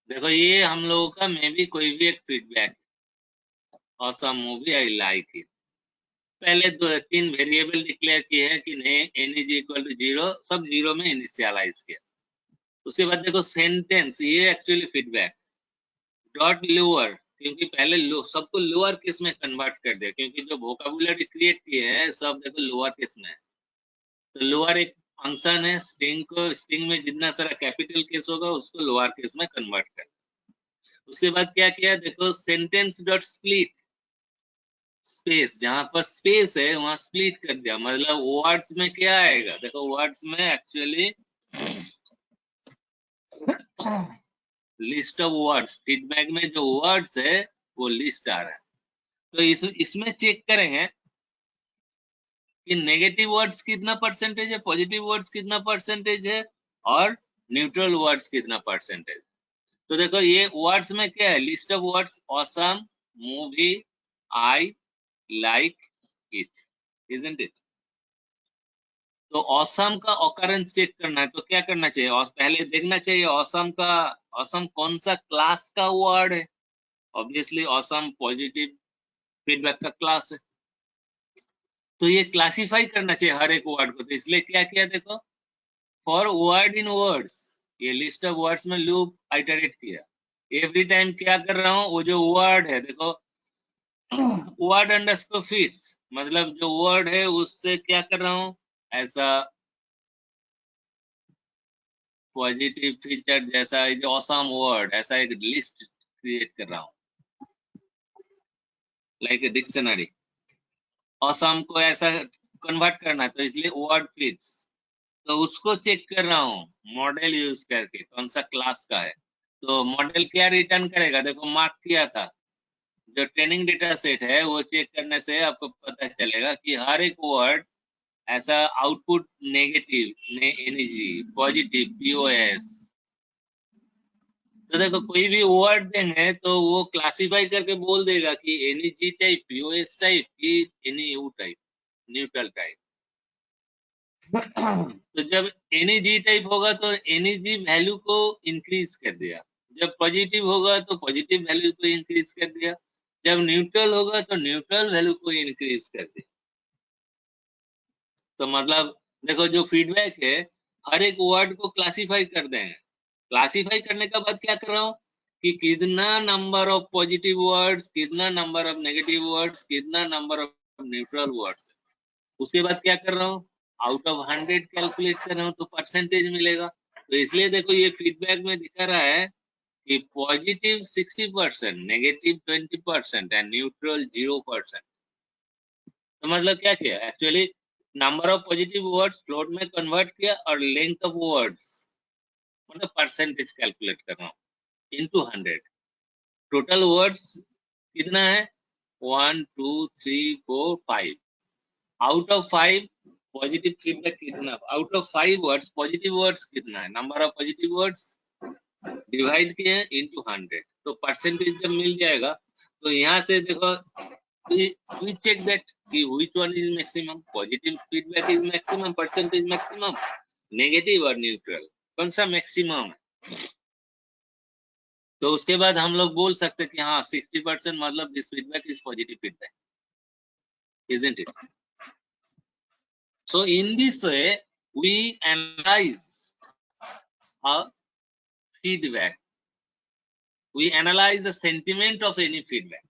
देखो ये हम लोगों का मे बी कोई भी एक फीडबैक और some movie I like it. पहले 2-3 वेरिएबल डिक्लेयर किए हैं कि नहीं NEG इक्वल टू 0, सब 0 में इनिशियलाइज किया। उसके बाद देखो सेंटेंस, ये एक्चुअली फीडबैक डॉट लोअर, क्योंकि पहले सबको लोअर केस में कन्वर्ट कर दिया, क्योंकि जो वोकैबुलरी क्रिएट किए हैं सब देखो लोअर केस में है। तो लोअर एक फंक्शन है, स्ट्रिंग में जितना सारा कैपिटल केस होगा उसको लोअर केस में कन्वर्ट कर। उसके बाद क्या किया, देखो सेंटेंस डॉट स्प्लिट, स्पेस जहां पर स्पेस है वहां स्प्लिट कर दिया, मतलब वर्ड्स में क्या आएगा, देखो वर्ड्स में actually list of words, feedback में जो वर्ड्स है वो लिस्ट आ रहा है। तो इसमें चेक करेंगे कि नेगेटिव वर्ड्स कितना परसेंटेज है, पॉजिटिव वर्ड्स कितना परसेंटेज है, और न्यूट्रल वर्ड्स कितना परसेंटेज। तो देखो ये वर्ड्स में क्या है, list of words awesome, movie, I like it, isn't it. तो ऑसम का ऑकरेंस चेक करना है तो क्या करना चाहिए, और पहले देखना चाहिए ऑसम कौन सा क्लास का वर्ड है। ऑब्वियसली ऑसम पॉजिटिव फीडबैक का क्लास है, तो ये क्लासिफाई करना चाहिए हर एक वर्ड को। तो इसलिए क्या किया, देखो फॉर वर्ड इन वर्ड्स, ये लिस्ट ऑफ वर्ड्स में लूप आइटरेट किया। एवरी टाइम क्या कर रहा हूँ, वो जो वर्ड है देखो वर्ड अंडरस्कोर फिट्स, मतलब जो वर्ड है उससे क्या कर रहा हूँ, ऐसा पॉजिटिव फीचर जैसा ऑसम वर्ड, ऐसा एक लिस्ट क्रिएट कर रहा हूँ। लाइक ए डिक्शनरी, असम को ऐसा कन्वर्ट करना है, तो इसलिए वर्ड फिट्स, तो उसको चेक कर रहा हूँ मॉडल यूज करके कौन सा क्लास का है। तो मॉडल क्या रिटर्न करेगा, देखो मार्क किया था, जो ट्रेनिंग डेटा सेट है वो चेक करने से आपको पता चलेगा कि हर एक वर्ड ऐसा आउटपुट नेगेटिव एनईजी, पॉजिटिव पीओएस। तो देखो कोई भी वर्ड देंगे तो वो क्लासिफाई करके बोल देगा कि एनईजी टाइप, पीओएस टाइप की एनईयू टाइप, न्यूट्रल टाइप। तो जब एनईजी टाइप होगा तो एनईजी वैल्यू को इंक्रीज कर दिया, जब पॉजिटिव होगा तो पॉजिटिव वैल्यू को इंक्रीज कर दिया, जब न्यूट्रल होगा तो न्यूट्रल वैल्यू को इंक्रीज कर दिया। तो मतलब देखो जो फीडबैक है हर एक वर्ड को क्लासिफाई कर देंगे, क्लासिफाई करने के बाद क्या कर रहा हूँ कि कितना नंबर ऑफ पॉजिटिव वर्ड्स, कितना नंबर ऑफ नेगेटिव वर्ड्स, कितना नंबर ऑफ न्यूट्रल वर्ड्स, उसके बाद क्या कर रहा हूँ आउट ऑफ 100 कैलकुलेट कर रहा हूँ तो परसेंटेज मिलेगा। तो इसलिए देखो ये फीडबैक में दिखा रहा है कि पॉजिटिव 60%, नेगेटिव 20% एंड न्यूट्रल 0%। तो मतलब क्या किया actually, number of positive words float में कन्वर्ट किया और लेंथ ऑफ वर्ड्स मतलब परसेंटेज कैलकुलेट कर रहा हूँ इनटू 100। टोटल वर्ड्स कितना है 1 2 3 4 5, आउट ऑफ 5 पॉजिटिव फीडबैक कितना, out of 5 words positive words कितना है, number of positive words divide किए इनटू 100, तो परसेंटेज जब मिल जाएगा तो यहाँ से देखो we check that कि which one is maximum, positive feedback is maximum, percentage maximum, negative और neutral कौन सा maximum है। तो उसके बाद हम लोग बोल सकते हैं कि हाँ 60% मतलब this feedback is positive feedback, isn't it? So in this way we analyze a feedback, we analyze the sentiment of any feedback,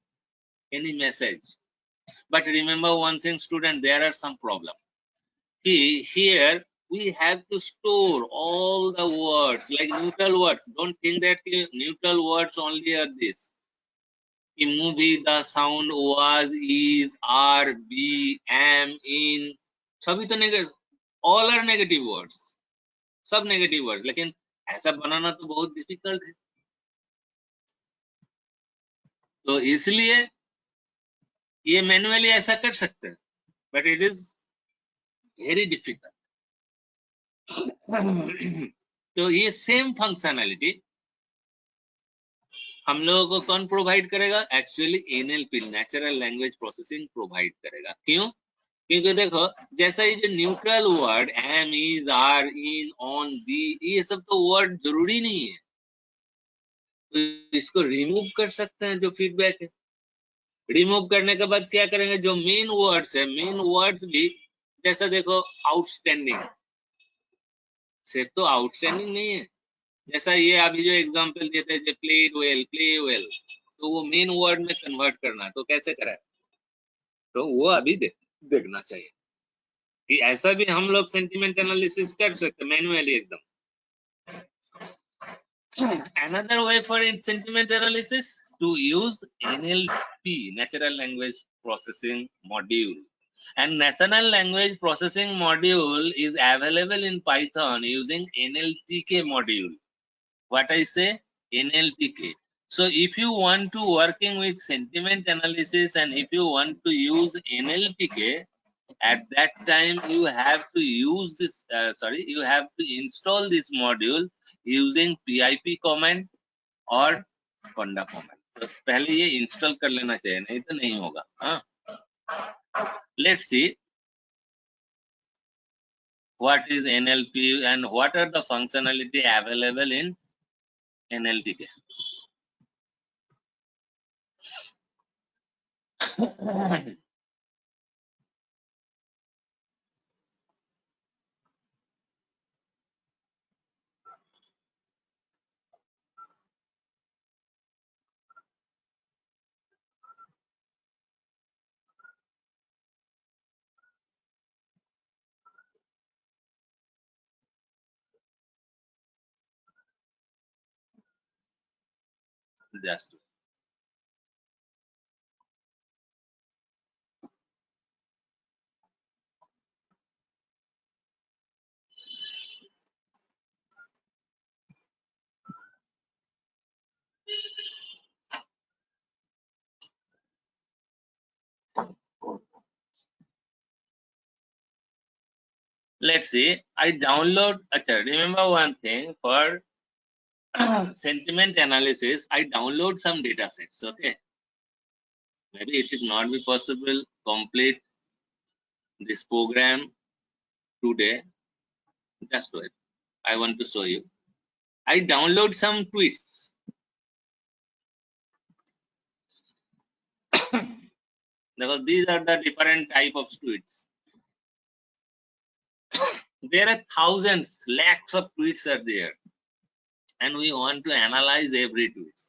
any message. But remember one thing student, there are some problem. See here we have to store all the words like neutral words. Don't think that neutral words only are this. In movie the sound was, is, are, be, am, in, सभी तो negative, all are negative words, सब negative words, लेकिन ऐसा बनाना तो बहुत difficult है। तो इसलिए ये मैन्युअली ऐसा कर सकते हैं, but it is very difficult। तो ये सेम फंक्शनैलिटी हम लोगों को कौन प्रोवाइड करेगा, actually NLP, natural language processing provide करेगा। क्यों, क्योंकि देखो जैसा ये जो neutral word am, is, are, in, on, be, ये सब तो वर्ड जरूरी नहीं है, तो इसको रिमूव कर सकते हैं जो फीडबैक है। रिमूव करने के बाद क्या करेंगे, जो मेन वर्ड्स है, मेन वर्ड्स भी जैसा देखो आउटस्टैंडिंग, सिर्फ तो आउटस्टैंडिंग नहीं है, जैसा ये अभी जो एग्जांपल देते हैं प्लेड वेल, प्ले वेल, तो वो मेन वर्ड में कन्वर्ट करना है, तो कैसे करें, तो वो अभी देखना चाहिए कि ऐसा भी हम लोग सेंटिमेंट एनालिसिस कर सकते मैन्युअली एकदम। Another way for sentiment analysis to use NLP, natural language processing module, and natural language processing module is available in Python using NLTK module. What I say, NLTK. So if you want to working with sentiment analysis and if you want to use NLTK, at that time you have to use this you have to install this module using pip command और conda command। तो पहले ये install कर लेना चाहिए, नहीं तो नहीं होगा। हाँ, let's see what is NLP and what are the functionality available in NLTK। Just let's see, I download. Remember one thing, for sentiment analysis, I download some data sets. Okay, maybe it is not be possible complete this program today. Just wait, I want to show you. I download some tweets. Because these are the different type of tweets. There are thousands, lakhs of tweets are there, and we want to analyze every tweet.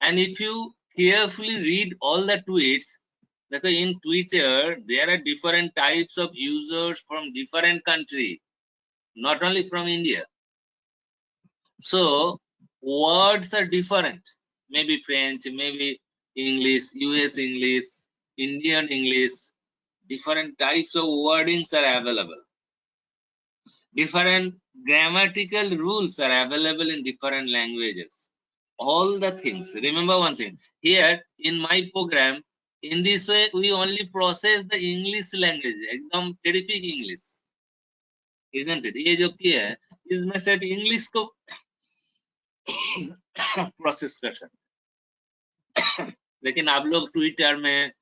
And if you carefully read all the tweets, because in Twitter there are different types of users from different country, not only from India. So words are different, maybe French, maybe English, US English, Indian English. Different types of wordings are available. Different grammatical rules are available in different languages. All the things. Remember one thing. Here in my program, in this way, we only process the English language. एकदम terrific English, isn't it? ये जो किया है, इसमें सिर्फ English को process कर सकते। लेकिन आप लोग ट्विटर में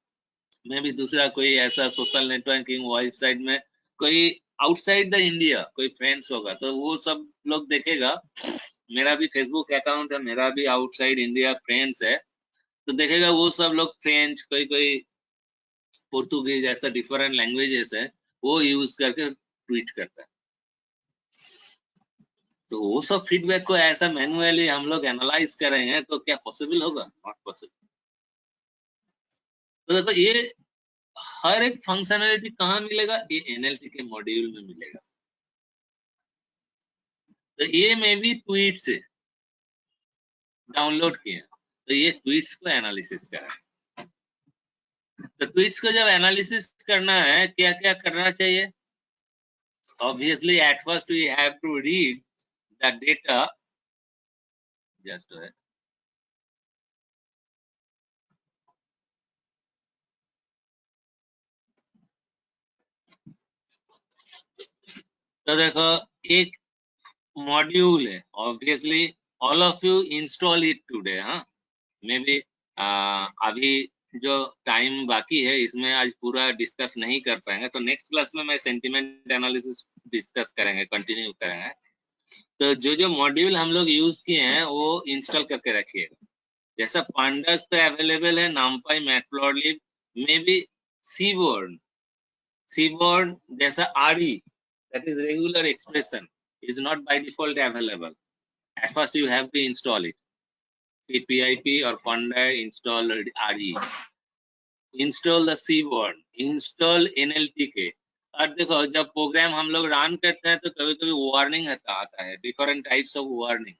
भी दूसरा कोई ऐसा सोशल नेटवर्किंग वेबसाइट में कोई आउटसाइड द इंडिया कोई फ्रेंड्स होगा, तो वो सब लोग देखेगा। मेरा भी फेसबुक अकाउंट है, मेरा भी आउटसाइड इंडिया फ्रेंड्स है, तो देखेगा वो सब लोग फ्रेंच, कोई कोई पोर्तुगीज, ऐसा डिफरेंट लैंग्वेजेस है, वो यूज करके ट्वीट करता है। तो वो सब फीडबैक को ऐसा मैन्युअली हम लोग एनालाइज कर रहे हैं, तो क्या पॉसिबल होगा? Not possible. तो देखो ये हर एक फंक्शनैलिटी कहाँ मिलेगा? ये एनएलटी के मॉड्यूल में मिलेगा। तो ये मैं भी ट्वीट से डाउनलोड किया, तो ये ट्वीट्स को एनालिसिस करा। तो ट्वीट्स को जब एनालिसिस करना है, क्या क्या करना चाहिए? Obviously, at first we have to read the data. Just wait. तो देखो एक मॉड्यूल है, obviously all of you install it today. हाँ, मे बी अभी जो टाइम बाकी है इसमें आज पूरा डिस्कस नहीं कर पाएंगे, तो नेक्स्ट क्लास में मैं सेंटिमेंट एनालिसिस डिस्कस करेंगे, कंटिन्यू करेंगे। तो जो मॉड्यूल हम लोग यूज किए हैं वो इंस्टॉल करके रखिएगा। जैसा पांडास तो अवेलेबल है, नामपाई, मैटप्लॉटलिब, मे बी सीबोर्ड जैसा RE, that is regular expression, is not by default available. At first you have to install it. PIP or Panda install RE, install the Seaborn, install NLTK। और देखो जब programme हम लोग run करते हैं तो कभी कभी वार्निंग आता है, डिफरेंट टाइप्स ऑफ वार्निंग।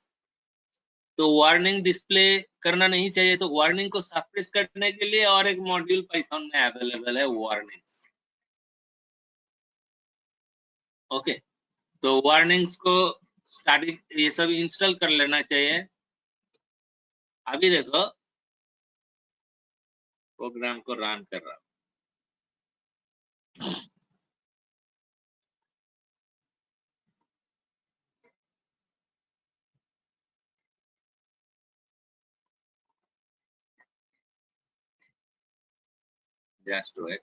तो वार्निंग डिस्प्ले करना नहीं चाहिए, तो वार्निंग को सप्रेस करने के लिए और एक मॉड्यूल पाइथन में अवेलेबल है, वार्निंग्स। ओके, तो वार्निंग्स को स्टार्टिंग ये सब इंस्टॉल कर लेना चाहिए। अभी देखो प्रोग्राम को रन कर रहा हूं। Just wait.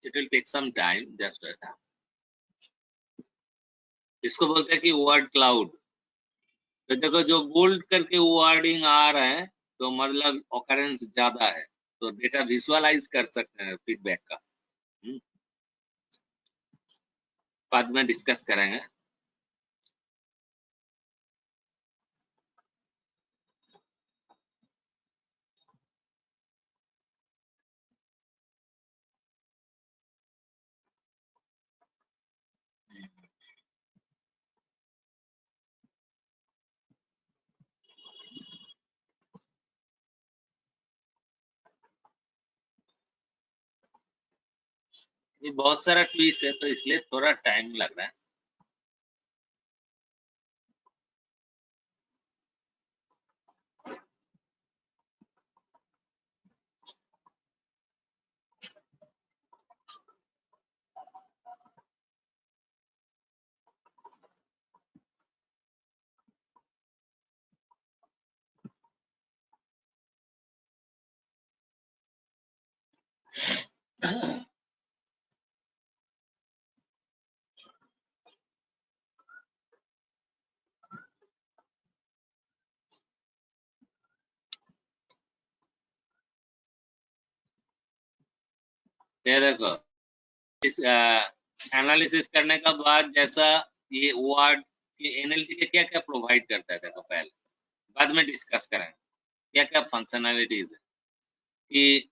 It will take some time, just wait। इसको बोलते हैं कि वर्ड क्लाउड। तो देखो जो बोल्ड करके वर्डिंग आ रहा है तो मतलब ऑकरेंस ज्यादा है, तो डेटा विजुअलाइज कर सकते हैं फीडबैक का। बाद में डिस्कस करेंगे। ये बहुत सारा ट्वीट्स है तो इसलिए थोड़ा टाइम लग रहा है। ये देखो, इस एनालिसिस करने का बाद जैसा ये वर्ड एनएलटी के क्या क्या प्रोवाइड करता है, देखो पहले, बाद में डिस्कस करेंगे क्या क्या फंक्शनैलिटीज है, कि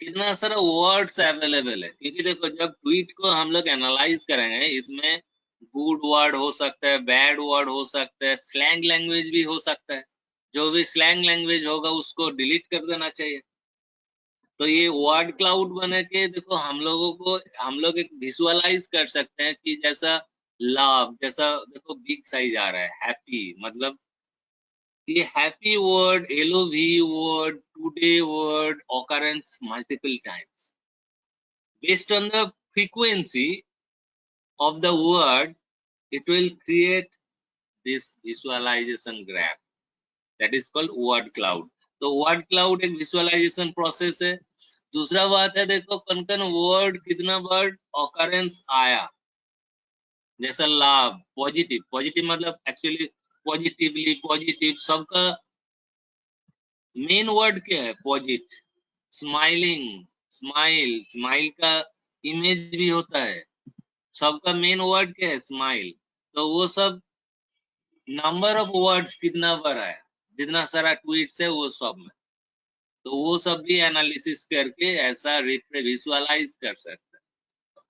कितना सारा वर्ड्स अवेलेबल है। क्योंकि देखो जब ट्वीट को हम लोग एनालाइज करेंगे, इसमें गुड वर्ड हो सकता है, बैड वर्ड हो सकता है, स्लैंग लैंग्वेज भी हो सकता है। जो भी स्लैंग लैंग्वेज होगा उसको डिलीट कर देना चाहिए। तो ये वर्ड क्लाउड बने के देखो हम लोगों को, हम लोग एक विजुअलाइज कर सकते हैं कि जैसा लव, जैसा देखो बिग साइज आ रहा है, हैप्पी, मतलब ये happy word, LOV word, today word occurrence multiple times. Based on the frequency of the word, it will create this visualization graph. That is called word cloud. तो word cloud एक visualization process है। दूसरा बात है देखो कन word कितना word occurrence आया, जैसा लाभ, पॉजिटिव, पॉजिटिव मतलब एक्चुअली पॉजिटिवली, पॉजिटिव, सबका मेन वर्ड क्या है, पॉजिट, स्माइलिंग, स्माइल, स्माइल का इमेज भी होता है, सबका मेन वर्ड क्या है, स्माइल। तो वो सब नंबर ऑफ वर्ड्स कितना बार आया, जितना सारा ट्वीट्स है वो सब में, तो वो सब भी एनालिसिस करके ऐसा विजुअलाइज कर सकते हैं।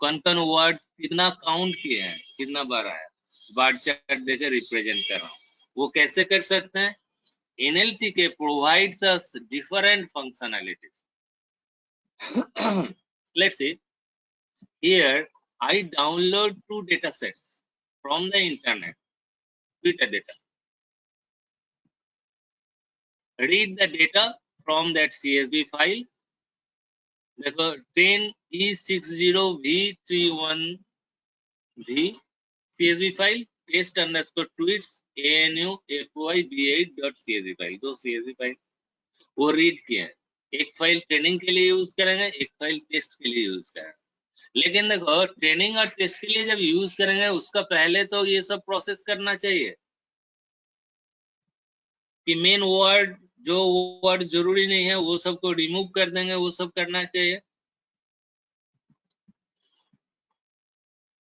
कौन वर्ड्स कितना काउंट किए हैं, कितना बार आया, बार चार्ट देकर रिप्रेजेंट कर रहा हूँ। वो कैसे कर सकते हैं, NLTK provides us different functionalities. Let's see, here I download 2 data sets from the internet, Twitter data. Read the data from that CSV file. देखो 10E60V31V CSV file, test underscore tweets ANUFYB8.CSV file, दो CSV file वो read किए हैं। एक file training के लिए use करेंगे, एक फाइल टेस्ट के लिए यूज करेंगे। लेकिन देखो ट्रेनिंग और टेस्ट के लिए जब यूज करेंगे उसका पहले तो ये सब प्रोसेस करना चाहिए कि मेन वर्ड, जो वर्ड जरूरी नहीं है वो सबको रिमूव कर देंगे, वो सब करना चाहिए।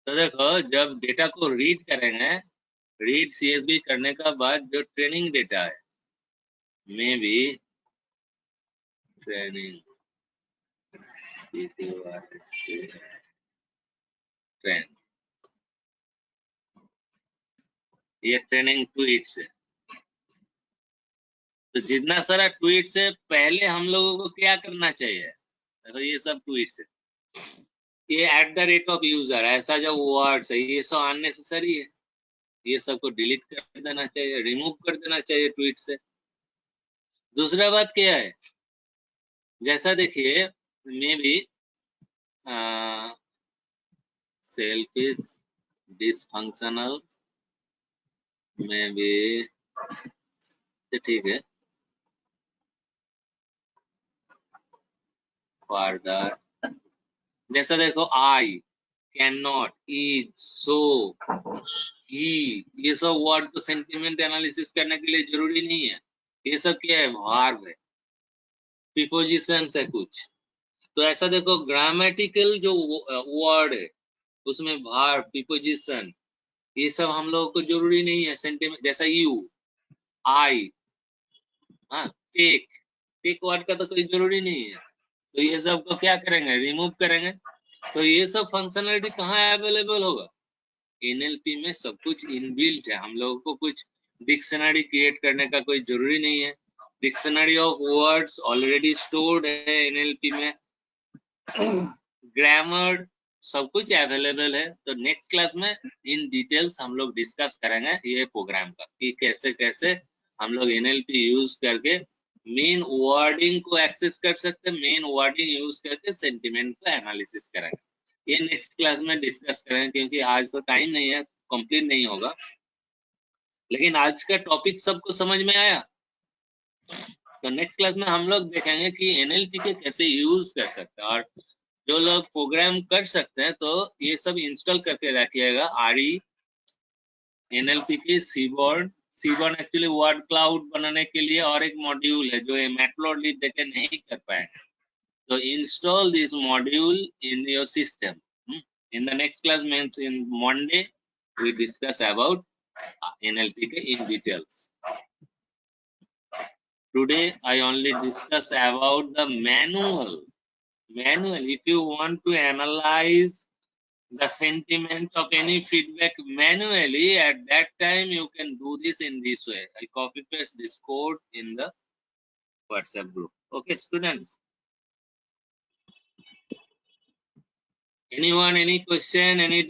तो देखो जब डेटा को रीड करेंगे, रीड CSV करने का बाद जो ट्रेनिंग डेटा है, मे बी ट्रेनिंग ट्रेंड, ये ट्रेनिंग ट्वीट्स है। तो जितना सारा ट्वीट्स है पहले हम लोगों को क्या करना चाहिए, तो ये सब ट्वीट्स है, ये @ यूजर, ऐसा जो वर्ड्स है ये सब अननेसेसरी है, ये सबको डिलीट कर देना चाहिए, रिमूव कर देना चाहिए ट्वीट से। दूसरा बात क्या है, जैसा देखिए may be selfish, dysfunctional, may be ठीक है, फर्दर जैसा देखो आई, कैन नॉट, इज, सो, ही, ये सब वर्ड तो सेंटिमेंट एनालिसिस करने के लिए जरूरी नहीं है। ये सब क्या है, वर्ब है, प्रीपोजिशन है कुछ। तो ऐसा देखो ग्रामेटिकल जो वर्ड है उसमें verb, preposition, ये सब हम लोगों को जरूरी नहीं है। सेंटिमेंट जैसा you, I, हाँ, टेक वर्ड का तो कोई जरूरी नहीं है, तो ये सब को क्या करेंगे, रिमूव करेंगे। तो ये सब फंक्शनलिटी कहाँ अवेलेबल होगा, एनएलपी में सब कुछ इनबिल्ट है। हम लोगों को कुछ डिक्शनरी क्रिएट करने का कोई जरूरी नहीं है। Dictionary of words already stored है एनएलपी में, ग्रामर सब कुछ अवेलेबल है। तो नेक्स्ट क्लास में इन डिटेल्स हम लोग डिस्कस करेंगे ये प्रोग्राम का, कि कैसे कैसे हम लोग एनएलपी यूज करके मेन वर्डिंग को एक्सेस कर सकते हैं, मेन वर्डिंग यूज करके सेंटिमेंट को एनालिसिस करेंगे। ये नेक्स्ट क्लास में डिस्कस करेंगे, क्योंकि आज तो टाइम नहीं है, कंप्लीट नहीं होगा। लेकिन आज का टॉपिक सबको समझ में आया। तो नेक्स्ट क्लास में हम लोग देखेंगे कि एनएलपी के कैसे यूज कर सकते हैं, और जो लोग प्रोग्राम कर सकते हैं तो ये सब इंस्टॉल करके रखिएगा। आरई एनएलपी के सीबोर्ड एक्चुअली वर्ड क्लाउड बनाने के लिए और एक मॉड्यूल है जो ये मैटप्लॉटलिब देके नहीं कर पाएंगे। So install this module in your system. In the next class, means in Monday, we discuss about NLTK in details. Today, I only discuss about the manual. If you want to analyze the sentiment of any feedback manually, at that time you can do this in this way. I copy paste this code in the WhatsApp group. Okay, students. Anyone, any question, any